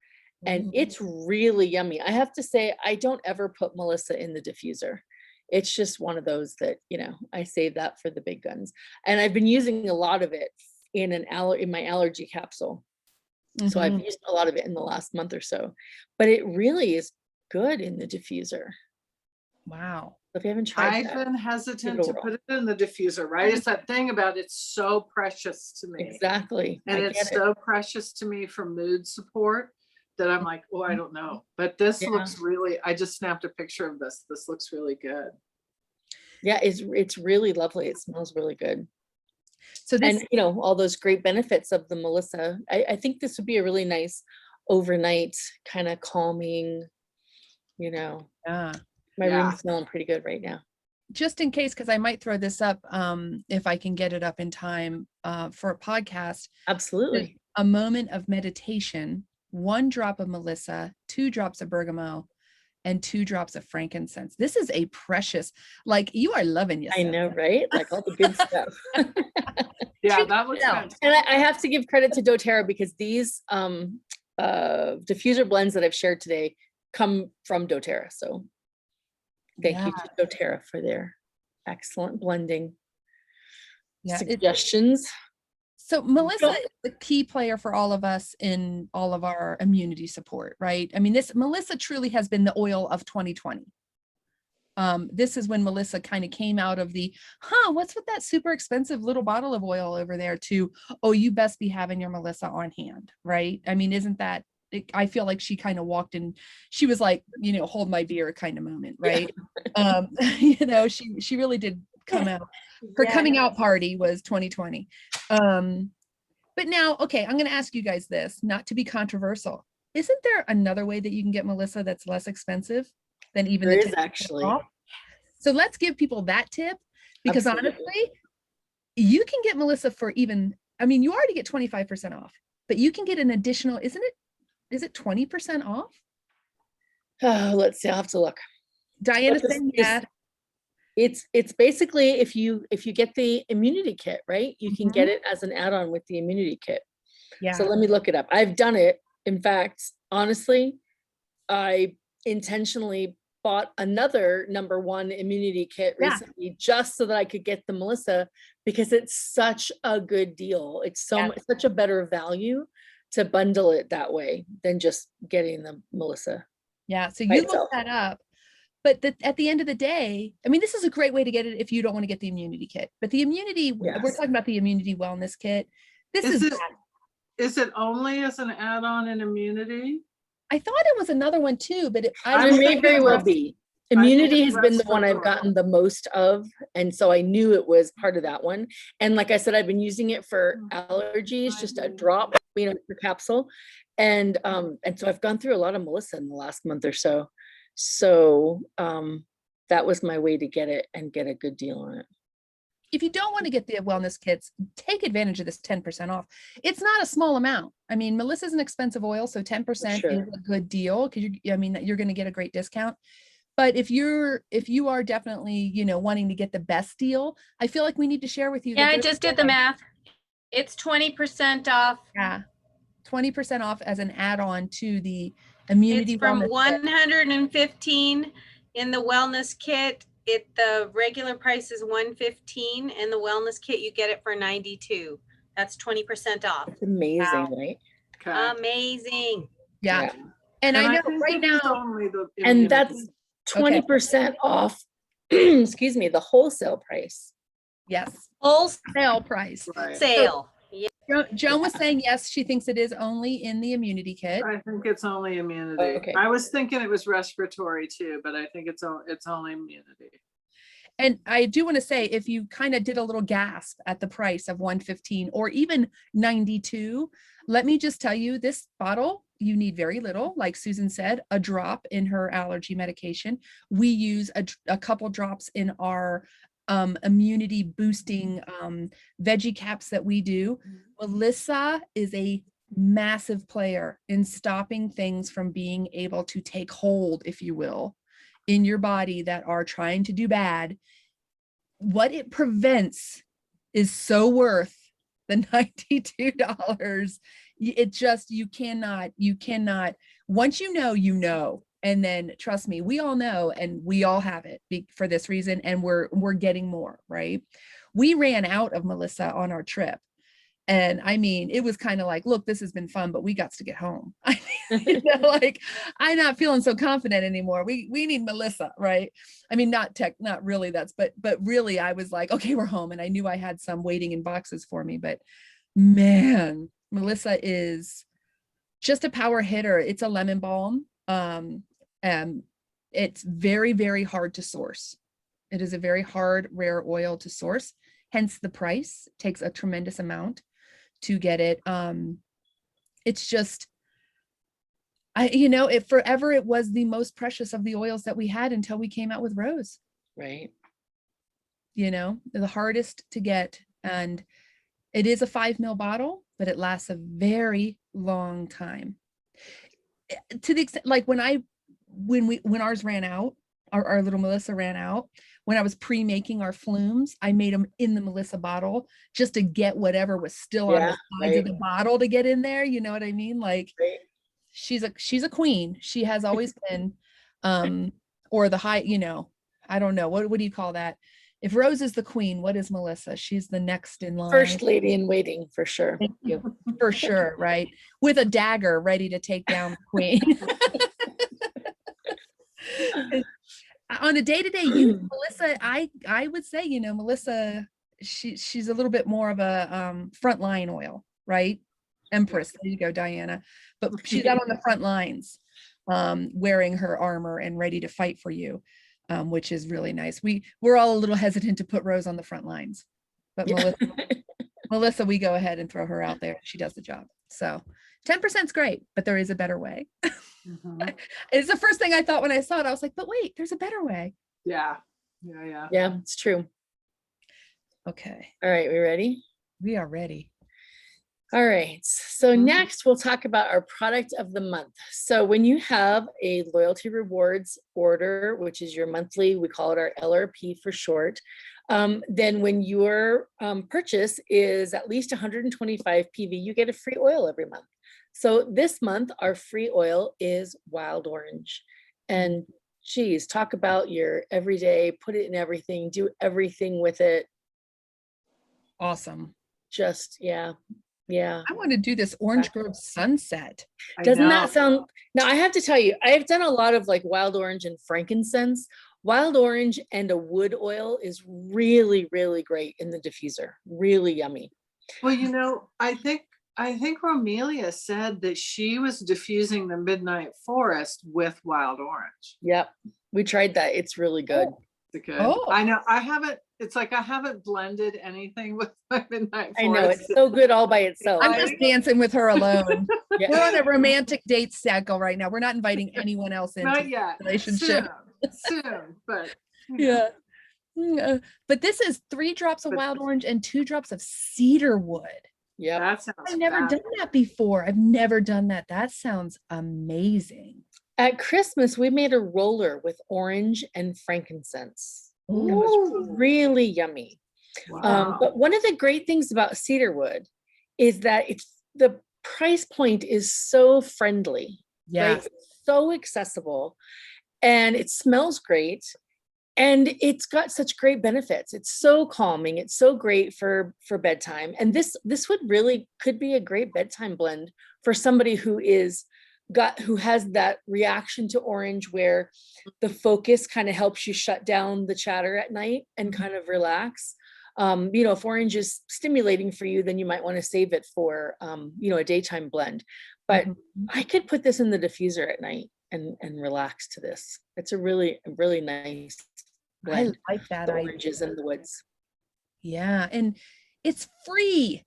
And it's really yummy. I have to say, I don't ever put Melissa in the diffuser. It's just one of those that, I save that for the big guns. And I've been using a lot of it in my allergy capsule. So I've used a lot of it in the last month or so, but it really is good in the diffuser. Wow. So if you haven't tried I've that, been hesitant to put it in the diffuser, right? It's that thing about it's so precious to me. exactly. And I it's get it. so precious to me for mood support that I'm like, oh, I don't know. But this Yeah. looks really, I just snapped a picture of this. This looks really good. Yeah, it's really lovely. It smells really good. So this, And all those great benefits of the Melissa. I think this would be a really nice overnight kind of calming, yeah. my Yeah. room's smelling pretty good right now. Just in case, because I might throw this up if I can get it up in time for a podcast. Absolutely. A moment of meditation, 1 drop of Melissa, 2 drops of bergamot, and 2 drops of frankincense. This is a precious, like you are loving yourself. I know, right? Like all the good stuff. Yeah, that looks yourself. fantastic. And I have to give credit to doTERRA because these diffuser blends that I've shared today come from doTERRA. So thank you to doTERRA for their excellent blending suggestions. So Melissa is the key player for all of us in all of our immunity support, right? I mean, Melissa truly has been the oil of 2020. This is when Melissa kind of came out of the, what's with that super expensive little bottle of oil over there to, oh, you best be having your Melissa on hand, right? I mean, isn't that, I feel like she kind of walked in, she was like, hold my beer kind of moment, right? Yeah. She really did come out. Her coming out party was 2020. But now, okay, I'm going to ask you guys this, not to be controversial. Isn't there another way that you can get Melissa that's less expensive than even There the is actually. off? So let's give people that tip, because honestly, you can get Melissa for even, I mean, you already get 25% off, but you can get an additional, is it 20% off? Oh, let's see, I'll have to look. Diana said yes. It's basically if you get the immunity kit, right? You can get it as an add-on with the immunity kit. Yeah. So let me look it up. I've done it. In fact, honestly, I intentionally bought another #1 immunity kit recently just so that I could get the Melissa, because it's such a good deal. It's such a better value to bundle it that way than just getting the Melissa. Yeah. So you look that up. But at the end of the day, I mean, this is a great way to get it if you don't want to get the immunity kit. But the immunity, we're talking about the immunity wellness kit. Is it only as an add-on in immunity? I thought it was another one too, but it may very well be. Immunity has been the one I've gotten the most of, and so I knew it was part of that one. And like I said, I've been using it for allergies, just a drop, per capsule, and so I've gone through a lot of Melissa in the last month or so. So that was my way to get it and get a good deal on it. If you don't want to get the wellness kits, take advantage of this 10% off. It's not a small amount. I mean, Melissa's an expensive oil, so 10% is a good deal because you're going to get a great discount. But if you are definitely, wanting to get the best deal, I feel like we need to share with you. Yeah, I just did the math. It's 20% off. Yeah, 20% off as an add-on to the immunity. It's from $115 in the wellness kit. The regular price is $115, and the wellness kit you get it for $92. That's 20% off. It's amazing, right? Okay. Amazing. Yeah. And I know right now, and that's 20% off. Excuse me, the wholesale price. Yes. Wholesale price. Right. Sale. Joan was saying yes, she thinks it is only in the immunity kit. I think it's only immunity. Okay. I was thinking it was respiratory too, but I think it's only immunity. And I do want to say, if you kind of did a little gasp at the price of 115 or even 92, let me just tell you, this bottle, you need very little, like Susan said, a drop in her allergy medication. We use a couple drops in our immunity boosting veggie caps that we do. Melissa is a massive player in stopping things from being able to take hold, if you will, in your body that are trying to do bad. What it prevents is so worth the $92. It just, you cannot, once you know, and then trust me, we all know, and we all have it for this reason. And we're getting more, right? We ran out of Melissa on our trip. And I mean, it was kind of like, look, this has been fun, but we got to get home. I mean, like, I'm not feeling so confident anymore. We need Melissa, right? I mean, not really, but really I was like, okay, we're home. And I knew I had some waiting in boxes for me, but man, Melissa is just a power hitter. It's a lemon balm. It's very, very hard to source. It is a very hard, rare oil to source. Hence the price. It takes a tremendous amount to get it. It's just, forever it was the most precious of the oils that we had until we came out with Rose. Right. The hardest to get. And it is a 5 ml bottle, but it lasts a very long time. To the extent, like when ours ran out, our little Melissa ran out, when I was pre-making our flumes, I made them in the Melissa bottle just to get whatever was still on the sides of the bottle to get in there. You know what I mean? Like, she's a queen. She has always been, or the high, I don't know. What do you call that? If Rose is the queen, what is Melissa? She's the next in line. First lady in waiting, for sure. Thank you. For sure, right? With a dagger ready to take down the queen. On a day-to-day use, Melissa, I would say, Melissa, she's a little bit more of a frontline oil, right? Empress, there you go, Diana. But she's out on the front lines, wearing her armor and ready to fight for you, which is really nice. We're all a little hesitant to put Rose on the front lines, but Melissa, we go ahead and throw her out there. She does the job. So 10% is great, but there is a better way. It's the first thing I thought when I saw it. I was like, but wait, there's a better way. Yeah, it's true. Okay. All right, we ready? We are ready. All right, so next we'll talk about our product of the month. So when you have a loyalty rewards order, which is your monthly, we call it our LRP for short, then when your purchase is at least 125 PV, you get a free oil every month. So this month, our free oil is wild orange. And geez, talk about your everyday, put it in everything, do everything with it. Awesome. Just, yeah. I want to do this orange grove sunset. Doesn't that sound, now I have to tell you, I've done a lot of like wild orange and frankincense. Wild orange and a wood oil is really, really great in the diffuser. Really yummy. Well, I think Romelia said that she was diffusing the Midnight Forest with wild orange. Yep. We tried that. It's really good. It's good. I know. I haven't blended anything with my Midnight Forest. I know. It's so good all by itself. I'm just dancing with her alone. We're on a romantic date cycle right now. We're not inviting anyone else into Not yet. the relationship. Soon, but yeah. But this is 3 drops of wild orange and 2 drops of cedar wood. Yeah, that sounds I've never done that before. I've never done that. That sounds amazing. At Christmas, we made a roller with orange and frankincense. It was really yummy. Wow. But one of the great things about cedar wood is that the price point is so friendly. Yeah. Right? So accessible, and it smells great. And it's got such great benefits. It's so calming. It's so great for bedtime. And this could be a great bedtime blend for somebody who has that reaction to orange where the focus kind of helps you shut down the chatter at night and kind of relax. If orange is stimulating for you, then you might want to save it for a daytime blend. But I could put this in the diffuser at night and relax to this. It's a really, really nice blend. like that The idea. oranges in the woods. Yeah, and it's free.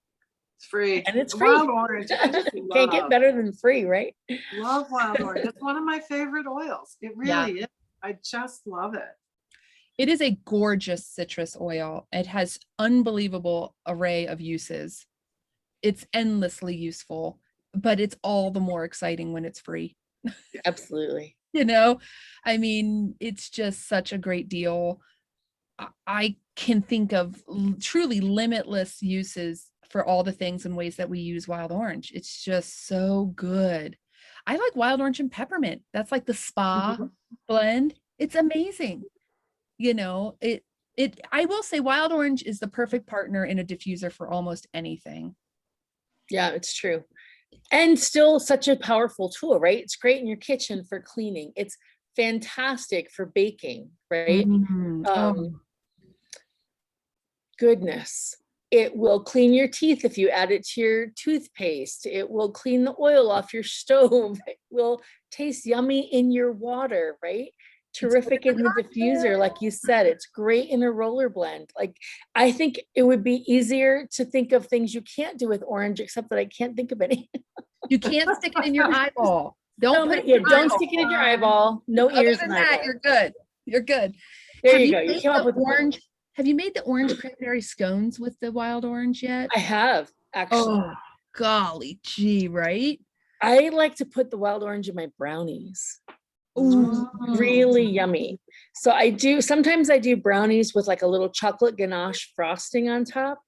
It's free. And it's The free. Wild orange, I just Can't get better than free, right? love wild orange. It's one of my favorite oils. It Yeah. really is. I just love it. It is a gorgeous citrus oil. It has unbelievable array of uses. It's endlessly useful, but it's all the more exciting when it's free. Absolutely. You know, I mean, it's just such a great deal. I can think of truly limitless uses for all the things and ways that we use wild orange. It's just so good. I like wild orange and peppermint. That's like the spa blend. It's amazing. You know, I will say wild orange is the perfect partner in a diffuser for almost anything. Yeah, it's true. And still such a powerful tool, right? It's great in your kitchen for cleaning. It's fantastic for baking, right? Oh, Goodness. It will clean your teeth if you add it to your toothpaste. It will clean the oil off your stove. It will taste yummy in your water, right? Terrific in the diffuser, like you said. It's great in a roller blend. Like, I think it would be easier to think of things you can't do with orange, except that I can't think of any. you can't stick it in your eyeball. Don't put it in Yeah, your don't eyeball. stick it in your eyeball. No Other ears than and that, eyeball. you're good. You're good. There Have you go. You made came up the with orange. Have you made the orange cranberry scones with the wild orange yet? I have actually. Oh, golly gee, right? I like to put the wild orange in my brownies. Ooh. Really yummy. So sometimes I do brownies with like a little chocolate ganache frosting on top.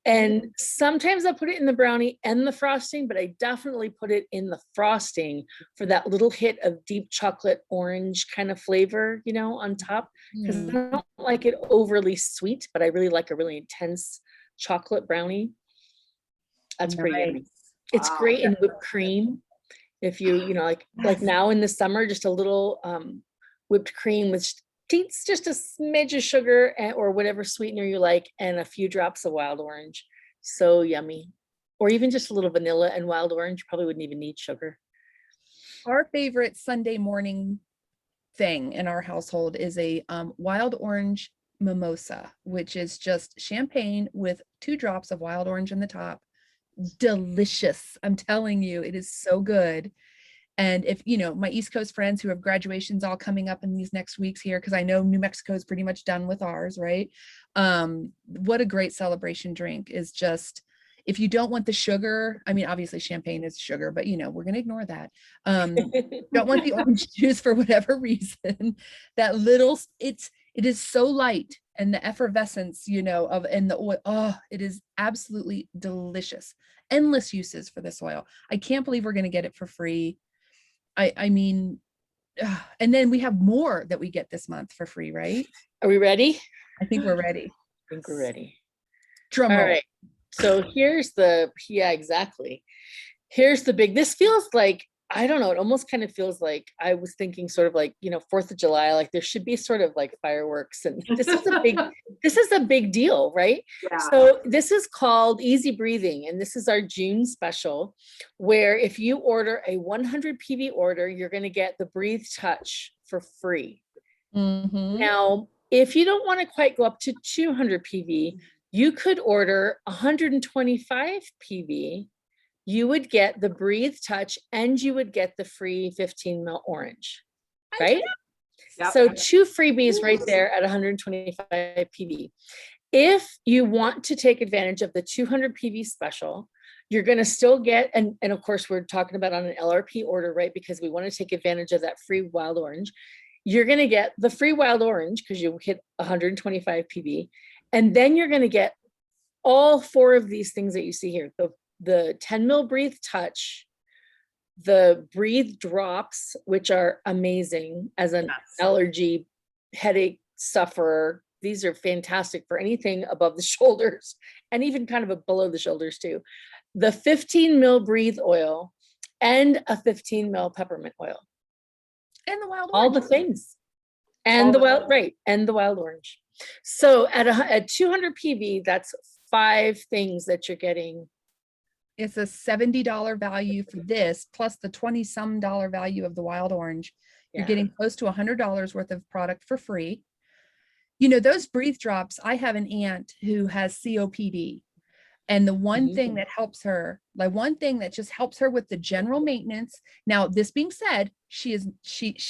And sometimes I put it in the brownie and the frosting, but I definitely put it in the frosting for that little hit of deep chocolate orange kind of flavor, on top. Because I don't like it overly sweet, but I really like a really intense chocolate brownie. That's pretty yummy. It's great in whipped cream. If you, like now in the summer, just a little whipped cream with just a smidge of sugar or whatever sweetener you like, and a few drops of wild orange. So yummy. Or even just a little vanilla and wild orange. Probably wouldn't even need sugar. Our favorite Sunday morning thing in our household is a wild orange mimosa, which is just champagne with 2 drops of wild orange in the top. Delicious. I'm telling you, it is so good. And if, my East Coast friends who have graduations all coming up in these next weeks here, because I know New Mexico is pretty much done with ours, right? What a great celebration drink is just, if you don't want the sugar, I mean, obviously champagne is sugar, but we're going to ignore that. Don't want the orange juice for whatever reason, it is so light, and the effervescence, and the oil, it is absolutely delicious. Endless uses for this oil. I can't believe we're going to get it for free. I mean, and then we have more that we get this month for free, right? Are we ready? I think we're ready. I think we're ready. Drum All roll. right. So here's exactly. Here's the this feels like, I don't know, it almost kind of feels like I was thinking sort of like, 4th of July, like there should be sort of like fireworks, and this is a big deal, right? Yeah. So this is called Easy Breathing, and this is our June special, where if you order a 100 PV order, you're going to get the Breathe Touch for free. Mm-hmm. Now, if you don't want to quite go up to 200 PV, you could order 125 PV. You would get the Breathe Touch, and you would get the free 15 ml orange, right? Yep. So 2 freebies right there at 125 PV. If you want to take advantage of the 200 PV special, you're going to still get, and of course we're talking about on an LRP order, right? Because we want to take advantage of that free wild orange. You're going to get the free wild orange because you hit 125 PV. And then you're going to get all 4 of these things that you see here. The 10 ml Breathe Touch, the Breathe Drops, which are amazing as an allergy headache sufferer. These are fantastic for anything above the shoulders and even kind of below the shoulders too. The 15 ml Breathe Oil and a 15 ml peppermint oil. And the wild orange. All the things. And the wild orange. So at 200 PV, that's 5 things that you're getting. It's a $70 value for this, plus the $20-some value of the wild orange. You're getting close to $100 worth of product for free. You know, those breathe drops, I have an aunt who has COPD. And the one thing that helps her, like one thing that just helps her with the general maintenance. Now, this being said, she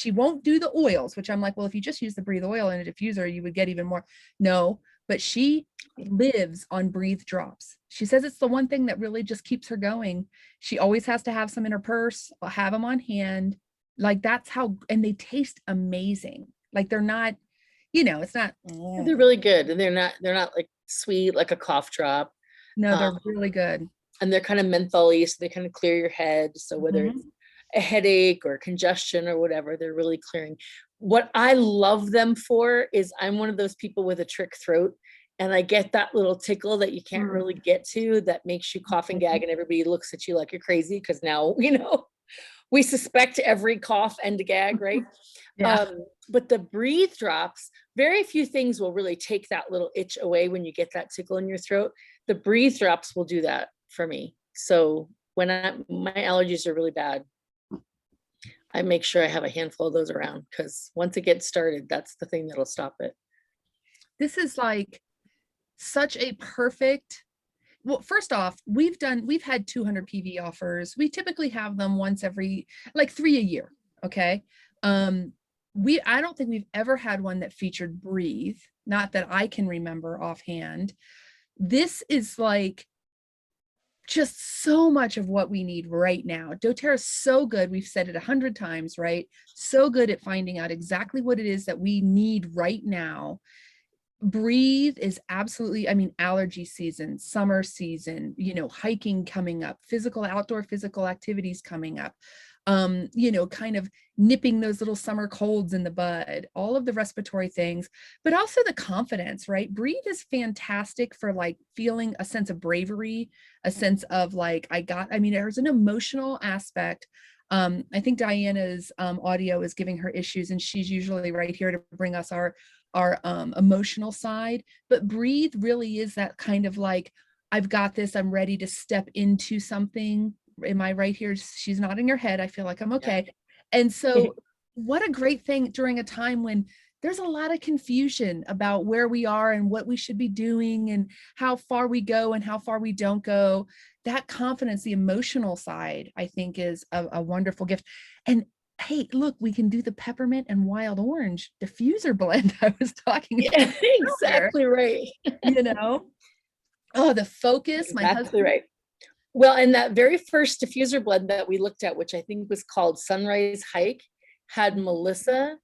won't do the oils, which I'm like, well, if you just use the breathe oil in a diffuser, you would get even more. No, but she lives on breathe drops. She says it's the one thing that really just keeps her going. She always has to have some in her purse, or have them on hand. Like that's how, and they taste amazing. Like they're not, you know, it's not. They're really good, and they're not like sweet like a cough drop. No, they're really good. And they're kind of mentholy, so they kind of clear your head. So whether it's a headache or congestion or whatever, they're really clearing. What I love them for is I'm one of those people with a trick throat, and I get that little tickle that you can't really get to that makes you cough and gag, and everybody looks at you like you're crazy because now, you know, we suspect every cough and gag, right? Yeah. But the breathe drops, very few things will really take that little itch away when you get that tickle in your throat. The breathe drops will do that for me. So when my allergies are really bad, I make sure I have a handful of those around, because once it gets started, that's the thing that'll stop it. This is like such a perfect, well, first off, we've had 200 PV offers. We typically have them once every, like 3 a year. Okay. I don't think we've ever had one that featured breathe. Not that I can remember offhand. This is like just so much of what we need right now. doTERRA is so good. We've said it 100 times, right? So good at finding out exactly what it is that we need right now. Breathe is absolutely, I mean, allergy season, summer season, you know, hiking coming up, outdoor physical activities coming up, you know, kind of nipping those little summer colds in the bud, all of the respiratory things, but also the confidence, right? Breathe is fantastic for like feeling a sense of bravery, a sense of like, I mean, there's an emotional aspect. I think Diana's audio is giving her issues, and she's usually right here to bring us our emotional side, but breathe really is that kind of like, I've got this, I'm ready to step into something. Am I right here? She's nodding her head. I feel like I'm okay. Yeah. And so what a great thing during a time when there's a lot of confusion about where we are and what we should be doing and how far we go and how far we don't go. That confidence, the emotional side, I think is a wonderful gift. And hey, look, we can do the peppermint and wild orange diffuser blend I was talking about. Exactly right. You know? Oh, the focus. Exactly my husband. Right. Well, and that very first diffuser blend that we looked at, which I think was called Sunrise Hike, had Melissa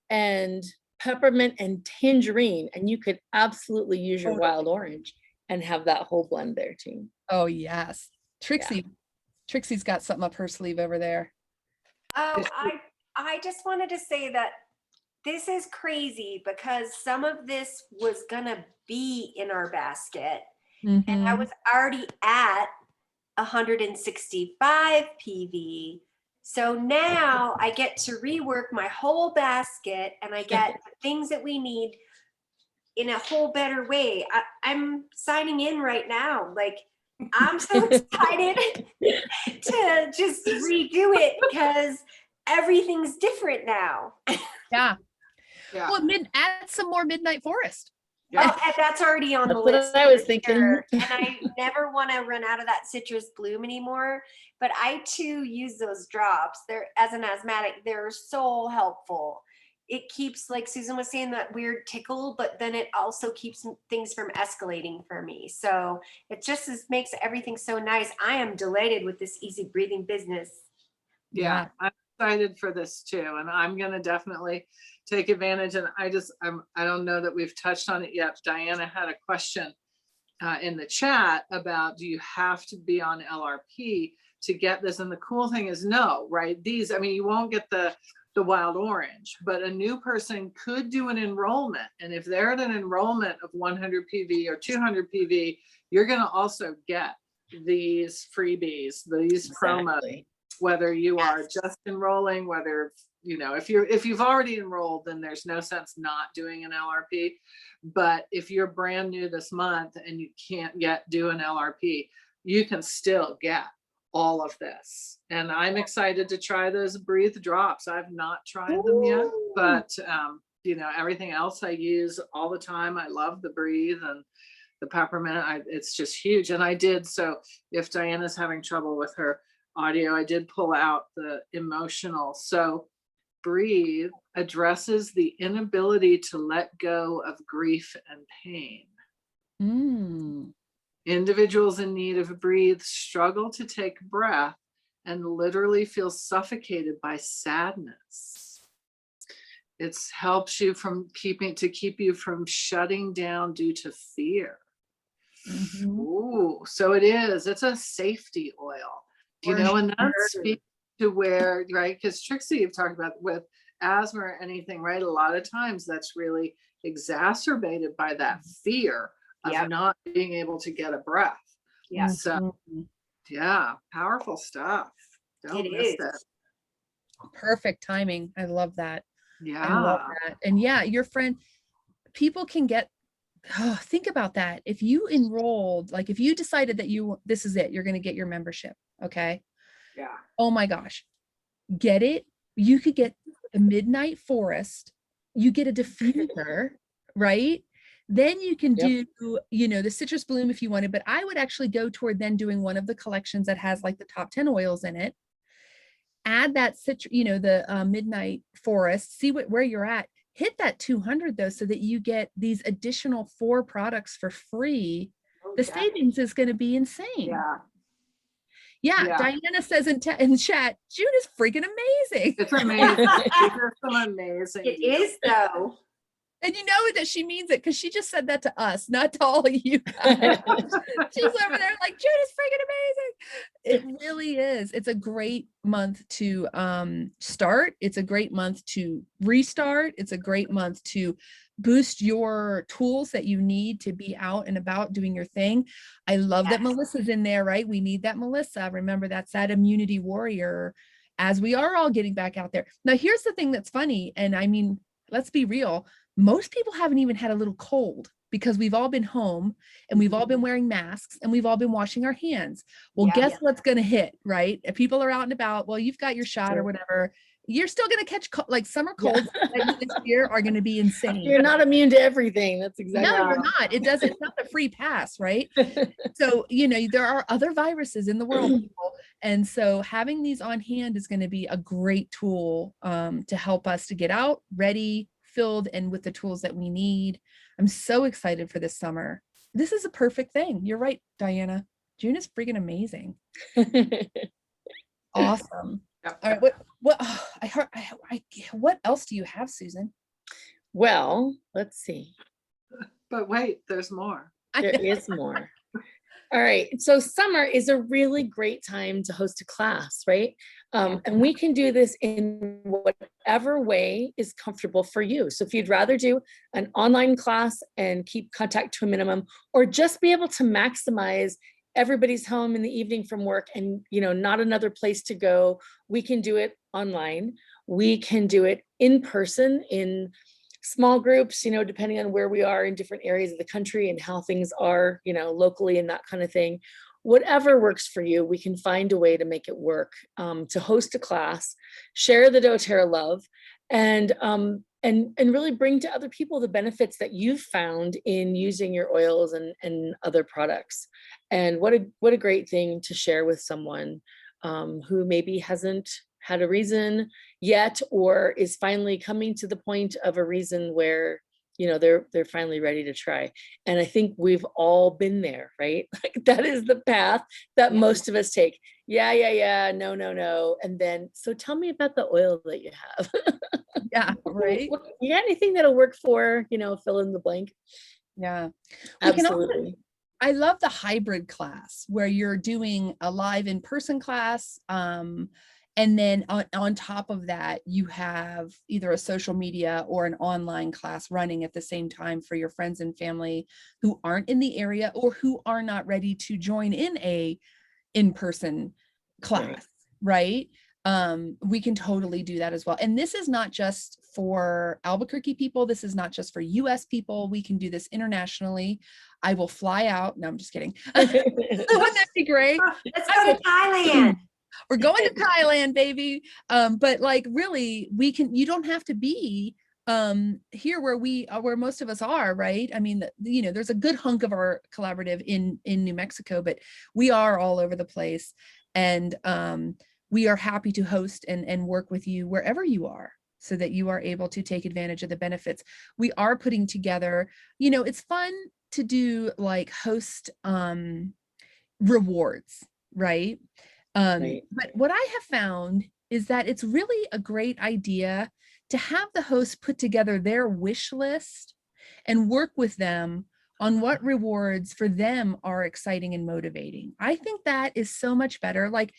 and peppermint and tangerine, and you could absolutely use your wild orange and have that whole blend there too. Oh yes. Trixie's got something up her sleeve over there. Oh, I just wanted to say that this is crazy because some of this was gonna be in our basket, and I was already at 165 PV. So now I get to rework my whole basket, and I get the things that we need in a whole better way. I'm signing in right now. Like, I'm so excited to just redo it because everything's different now. Yeah. Well, add some more Midnight Forest. Yeah. Oh, and that's already on the list. What I was thinking. Sure. And I never want to run out of that citrus bloom anymore. But I too use those drops. They're, as an asthmatic, they're so helpful. It keeps, like Susan was saying, that weird tickle, but then it also keeps things from escalating for me. So it just makes everything so nice. I am delighted with this easy breathing business. Yeah, I'm excited for this too. And I'm going to definitely take advantage. And I don't know that we've touched on it yet. Diana had a question in the chat about, do you have to be on LRP to get this? And the cool thing is no, right? These, I mean, you won't get the wild orange, but a new person could do an enrollment. And if they're at an enrollment of 100 PV or 200 PV, you're going to also get these freebies, these promos, whether you are just enrolling, whether, you know, if you've already enrolled, then there's no sense not doing an LRP. But if you're brand new this month and you can't yet do an LRP, you can still get all of this. And I'm excited to try those breathe drops. I've not tried them yet, but everything else I use all the time. I love the Breathe and the peppermint. It's just huge. And I did, so if Diana's having trouble with her audio, I did pull out the emotional. So Breathe addresses the inability to let go of grief and pain. Individuals in need of a Breathe struggle to take breath and literally feel suffocated by sadness. It helps you to keep you from shutting down due to fear. Ooh, so it's a safety oil, and that speaks to where, right? Because Trixie, you've talked about with asthma or anything, right? A lot of times that's really exacerbated by that fear of not being able to get a breath. Yeah. So yeah, powerful stuff. Don't miss it. Perfect timing. I love that. Yeah. I love that. And yeah, your friend, people can get, think about that. If you enrolled, like if you decided that this is it, you're going to get your membership. Okay. Yeah. Oh my gosh. Get it. You could get the Midnight Forest. You get a diffuser, right? Then you can do, the citrus bloom if you wanted, but I would actually go toward then doing one of the collections that has like the top 10 oils in it. Add that citrus, the Midnight Forest, see where you're at. Hit that 200 though, so that you get these additional 4 products for free. The savings is going to be insane. Yeah. Diana says in chat, June is freaking amazing. It's amazing. These are some amazing. It is though. And you know that she means it because she just said that to us, not to all of you guys. She's over there like, June is freaking amazing. It really is. It's a great month to start. It's a great month to restart. It's a great month to boost your tools that you need to be out and about doing your thing. I love that Melissa's in there, right? We need that Melissa. Remember, that's that immunity warrior as we are all getting back out there. Now, here's the thing that's funny. And I mean, let's be real. Most people haven't even had a little cold because we've all been home and we've all been wearing masks and we've all been washing our hands. Well, guess what's going to hit, right? If people are out and about, well, you've got your shot or whatever. You're still going to catch like summer colds this year are going to be insane. You're not immune to everything. That's exactly. No, you're not. It's not a free pass, right? So, there are other viruses in the world, people. And so having these on hand is going to be a great tool to help us to get out ready, filled, and with the tools that we need. I'm so excited for this summer. This is a perfect thing. You're right, Diana. June is freaking amazing. Awesome. All right. What else do you have, Susan? Well, let's see. But wait, there's more. There is more. All right. So summer is a really great time to host a class, right? And we can do this in whatever way is comfortable for you. So if you'd rather do an online class and keep contact to a minimum, or just be able to maximize everybody's home in the evening from work and, not another place to go, we can do it online. We can do it in person in small groups, depending on where we are in different areas of the country and how things are, locally and that kind of thing. Whatever works for you, we can find a way to make it work, to host a class, share the doTERRA love, and really bring to other people the benefits that you've found in using your oils and other products. And what a great thing to share with someone who maybe hasn't had a reason yet, or is finally coming to the point of a reason where, they're finally ready to try. And I think we've all been there, right? Like that is the path that most of us take. Yeah. No. And then, so tell me about the oil that you have. Yeah, right. You got anything that'll work for, fill in the blank? Yeah. Absolutely. I love the hybrid class where you're doing a live in-person class. And then on top of that, you have either a social media or an online class running at the same time for your friends and family who aren't in the area or who are not ready to join in a in-person class, right? We can totally do that as well. And this is not just for Albuquerque people. This is not just for US people. We can do this internationally. I will fly out. No, I'm just kidding. Wouldn't that be great? Let's go to Thailand. We're going to Thailand, baby. But like really, you don't have to be here where most of us are, right? I mean, you know, there's a good hunk of our collaborative in New Mexico, but we are all over the place. And we are happy to host and work with you wherever you are, so that you are able to take advantage of the benefits. We are putting together, you know, it's fun to do like host rewards, right? Right. But what I have found is that it's really a great idea to have the host put together their wish list and work with them on what rewards for them are exciting and motivating. I think that is so much better. Like,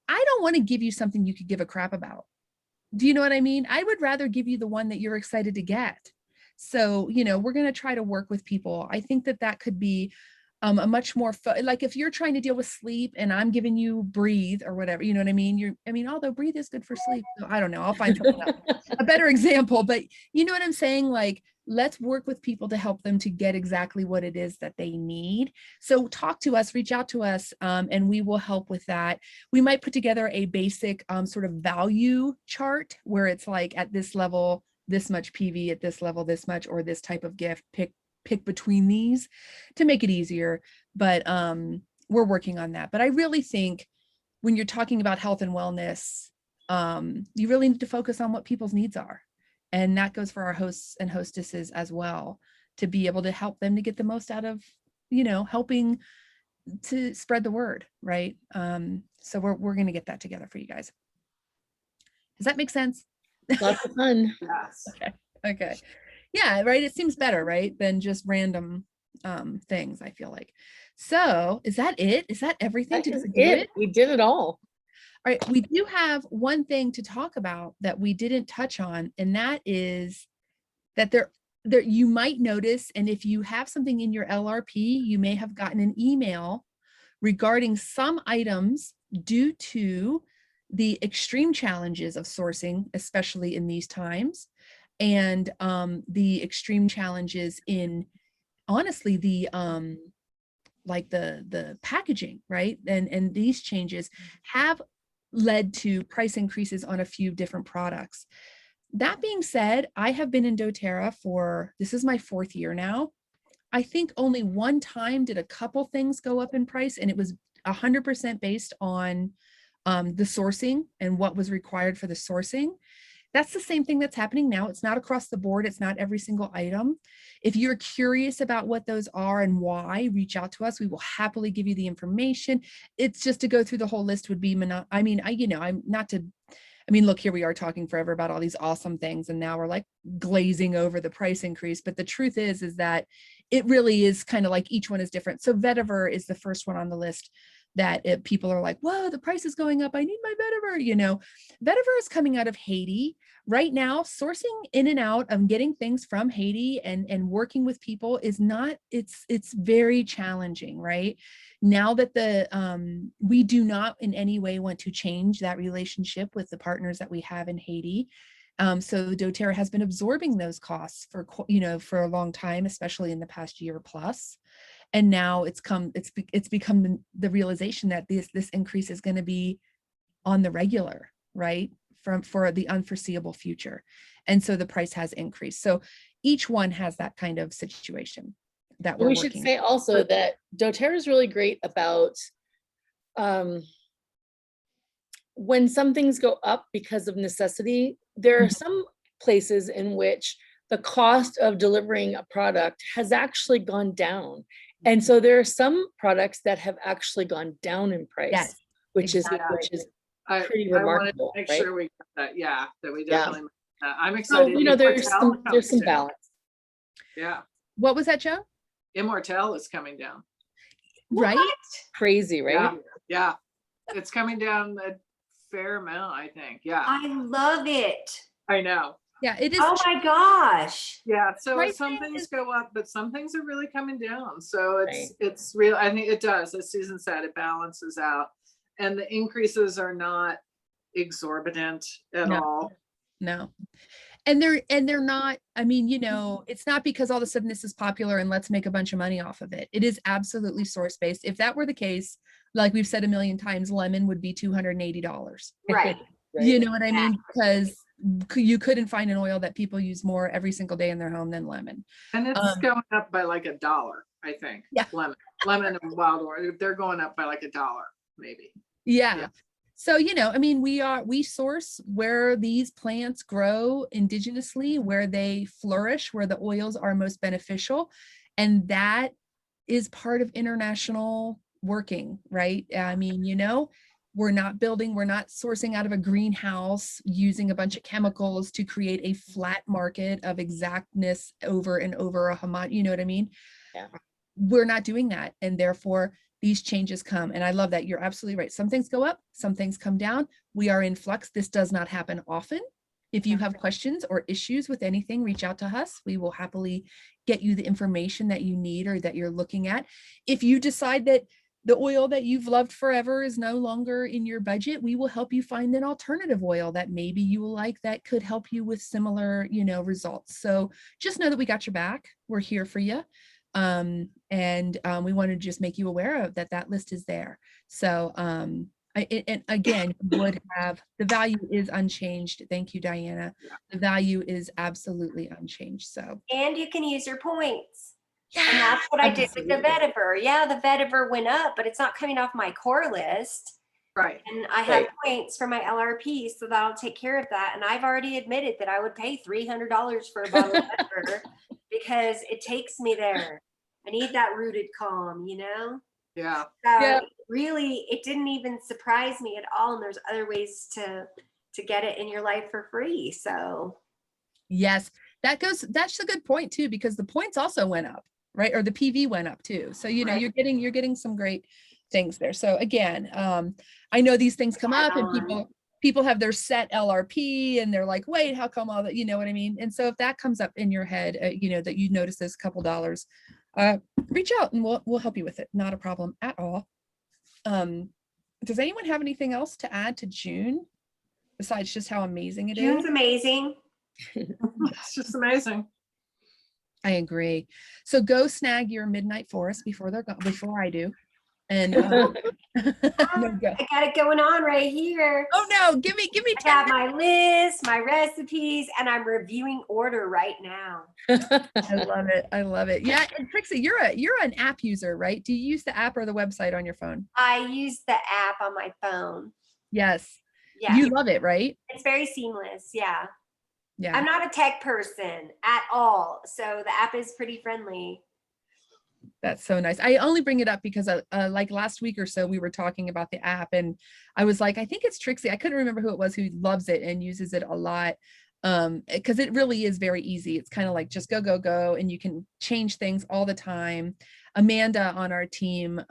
I don't want to give you something you could give a crap about. Do you know what I mean? I would rather give you the one that you're excited to get. So, you know, we're going to try to work with people. I think that that could be a much more like if you're trying to deal with sleep and I'm giving you breathe or whatever, you know what I mean? Although breathe is good for sleep. So I don't know. I'll find something else, a better example, but you know what I'm saying? Like, let's work with people to help them to get exactly what it is that they need. So talk to us, reach out to us, and we will help with that. We might put together a basic sort of value chart where it's like at this level, this much PV, at this level, this much, or this type of gift, pick between these to make it easier. But we're working on that. But I really think when you're talking about health and wellness, you really need to focus on what people's needs are. And that goes for our hosts and hostesses as well, to be able to help them to get the most out of, you know, helping to spread the word, right? So we're going to get that together for you guys. Does that make sense? Lots of fun. Yes. Okay. Yeah, right. It seems better, right, than just random things, I feel like. So is that it? Is that everything? That Did is we do it? We did it all. All right, we do have one thing to talk about that we didn't touch on, and that is that there you might notice, and if you have something in your LRP, you may have gotten an email regarding some items due to the extreme challenges of sourcing, especially in these times, and the extreme challenges in, honestly, the like the packaging, right? And these changes have led to price increases on a few different products. That being said, I have been in doTERRA for, this is my 4th year now. I think only one time did a couple things go up in price, and it was 100% based on the sourcing and what was required for the sourcing. That's the same thing that's happening now. It's not across the board. It's not every single item. If you're curious about what those are and why, reach out to us. We will happily give you the information. It's just to go through the whole list would be, look, here we are talking forever about all these awesome things, and now we're like glazing over the price increase. But the truth is that it really is kind of like each one is different. So vetiver is the first one on the list that people are like, whoa, the price is going up. I need my vetiver. You know, vetiver is coming out of Haiti right now. Sourcing in and out of getting things from Haiti and working with people is not, it's very challenging, right? Now that we do not in any way want to change that relationship with the partners that we have in Haiti. So doTERRA has been absorbing those costs for a long time, especially in the past year plus. And now it's become the realization that this increase is going to be on the regular, right? For the unforeseeable future. And so the price has increased. So each one has that kind of situation that we're working. We should say also that doTERRA is really great about when some things go up because of necessity. There are some places in which the cost of delivering a product has actually gone down. And so there are some products that have actually gone down in price, Yes, which is pretty remarkable. I wanted to make right? sure we got that. Yeah, that we definitely. I'm So, excited. there's Immortelle some comes down. balance. Yeah, What was that, Joe? Immortelle is coming down. Right? Crazy, right? Yeah, it's coming down a fair amount, I think. Yeah, I love it. I know. Yeah, it is. Oh my gosh. Yeah, so Right some thing things is- go up, but some things are really coming down. So Right. it's real. I think it does. As Susan said, it balances out, and the increases are not exorbitant at No. all. No. And they're not, it's not because all of a sudden this is popular and let's make a bunch of money off of it. It is absolutely source-based. If that were the case, like we've said a million times, lemon would be $280. Right. You know what I mean? Because you couldn't find an oil that people use more every single day in their home than lemon. And it's going up by like $1, I think. Yeah. Lemon and wild orange, they're going up by like $1, maybe. Yeah. Yeah. So, I mean, we source where these plants grow indigenously, where they flourish, where the oils are most beneficial. And that is part of international working, right? I mean, we're not sourcing out of a greenhouse using a bunch of chemicals to create a flat market of exactness over and over a you know what I mean? Yeah. We're not doing that. And therefore these changes come. And I love that. You're absolutely right. Some things go up, some things come down. We are in flux. This does not happen often. If you have questions or issues with anything, reach out to us. We will happily get you the information that you need or that you're looking at. If you decide that the oil that you've loved forever is no longer in your budget, we will help you find an alternative oil that maybe you will like that could help you with similar, results. So just know that we got your back. We're here for you. And we want to just make you aware of that list is there. So, and again, would have the value is unchanged. Thank you, Diana. The value is absolutely unchanged. So, And you can use your points. yeah, And that's what I did with the absolutely. vetiver. Yeah, the vetiver went up, but it's not coming off my core list. Right. And I have Right. points for my LRP, so that'll take care of that. And I've already admitted that I would pay $300 for a bottle of vetiver because it takes me there. I need that rooted calm, Yeah. So Yeah. really, it didn't even surprise me at all. And there's other ways to get it in your life for free. So yes, that's a good point too, because the points also went up, right? Or the PV went up too. So, Right. you're getting some great things there. So again, I know these things come up and people have their set LRP and they're like, wait, how come all that, you know what I mean? And so if that comes up in your head, that you notice this couple dollars, reach out and we'll help you with it. Not a problem at all. Does anyone have anything else to add to June besides just how amazing it is? June's amazing. It's just amazing. I agree. So go snag your midnight forest before they're gone, before I do. And no, go. I got it going on right here. Oh no, give me I 10 got my list, my recipes, and I'm reviewing order right now. I love it. I love it. Yeah, and Trixie, you're an app user, right? Do you use the app or the website on your phone? I use the app on my phone. Yes. Yeah, You love it, right? it's very seamless. Yeah. Yeah. I'm not a tech person at all, so the app is pretty friendly. That's so nice. I only bring it up because like last week or so, we were talking about the app and I was like, I think it's Trixie. I couldn't remember who it was who loves it and uses it a lot. Because it really is very easy. It's kind of like just go, and you can change things all the time. Amanda on our team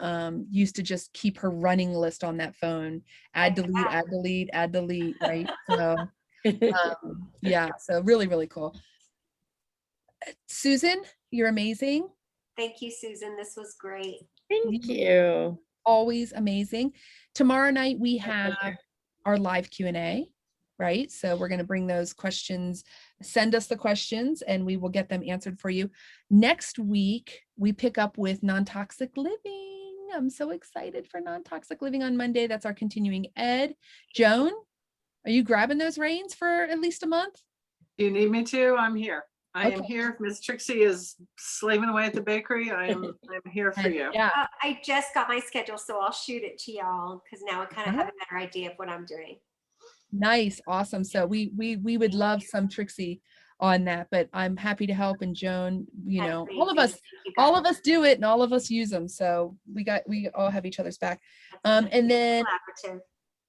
used to just keep her running list on that phone, add, delete, right? So yeah, so really, really cool. Susan, you're amazing. Thank you, Susan. This was great. Thank you. Always amazing. Tomorrow night we My have pleasure. our live Q&A, right? So we're going to bring those questions, send us the questions and we will get them answered for you. Next week, we pick up with non-toxic living. I'm so excited for non-toxic living on Monday. That's our continuing ed. Joan, are you grabbing those reins for at least a month? You need me to? I'm here. I am Okay. here. If Miss Trixie is slaving away at the bakery, I'm here for you. Yeah. I just got my schedule, so I'll shoot it to y'all because now I kind of have a better idea of what I'm doing. Nice. Awesome. So we would love some Trixie on that, but I'm happy to help. And Joan, That's all of us, amazing. Thank you, guys. all of us do it and all of us use them. So we all have each other's back. That's And then, collaborative.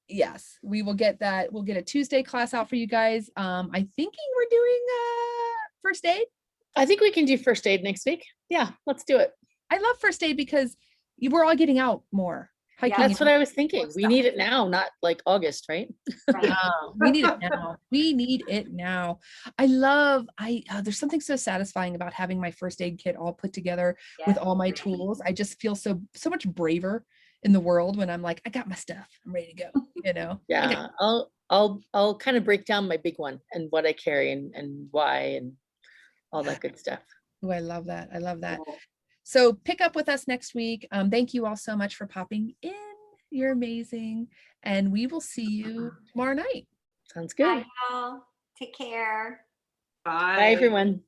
yes, we will get that. We'll get a Tuesday class out for you guys. I'm thinking we're doing first aid. I think we can do first aid next week. Yeah, let's do it. I love first aid because we're all getting out more. Hiking. That's what I was thinking. We need it now, not like August, right? Right. We need it now. We need it now. There's something so satisfying about having my first aid kit all put together with all my tools. I just feel so much braver in the world when I'm like, I got my stuff. I'm ready to go, Yeah. I'll kind of break down my big one and what I carry and why and all that good stuff. Oh, I love that. I love that. Cool. So pick up with us next week. Thank you all so much for popping in. You're amazing. And we will see you tomorrow night. Sounds good. Bye, y'all. Take care. Bye. Bye, everyone.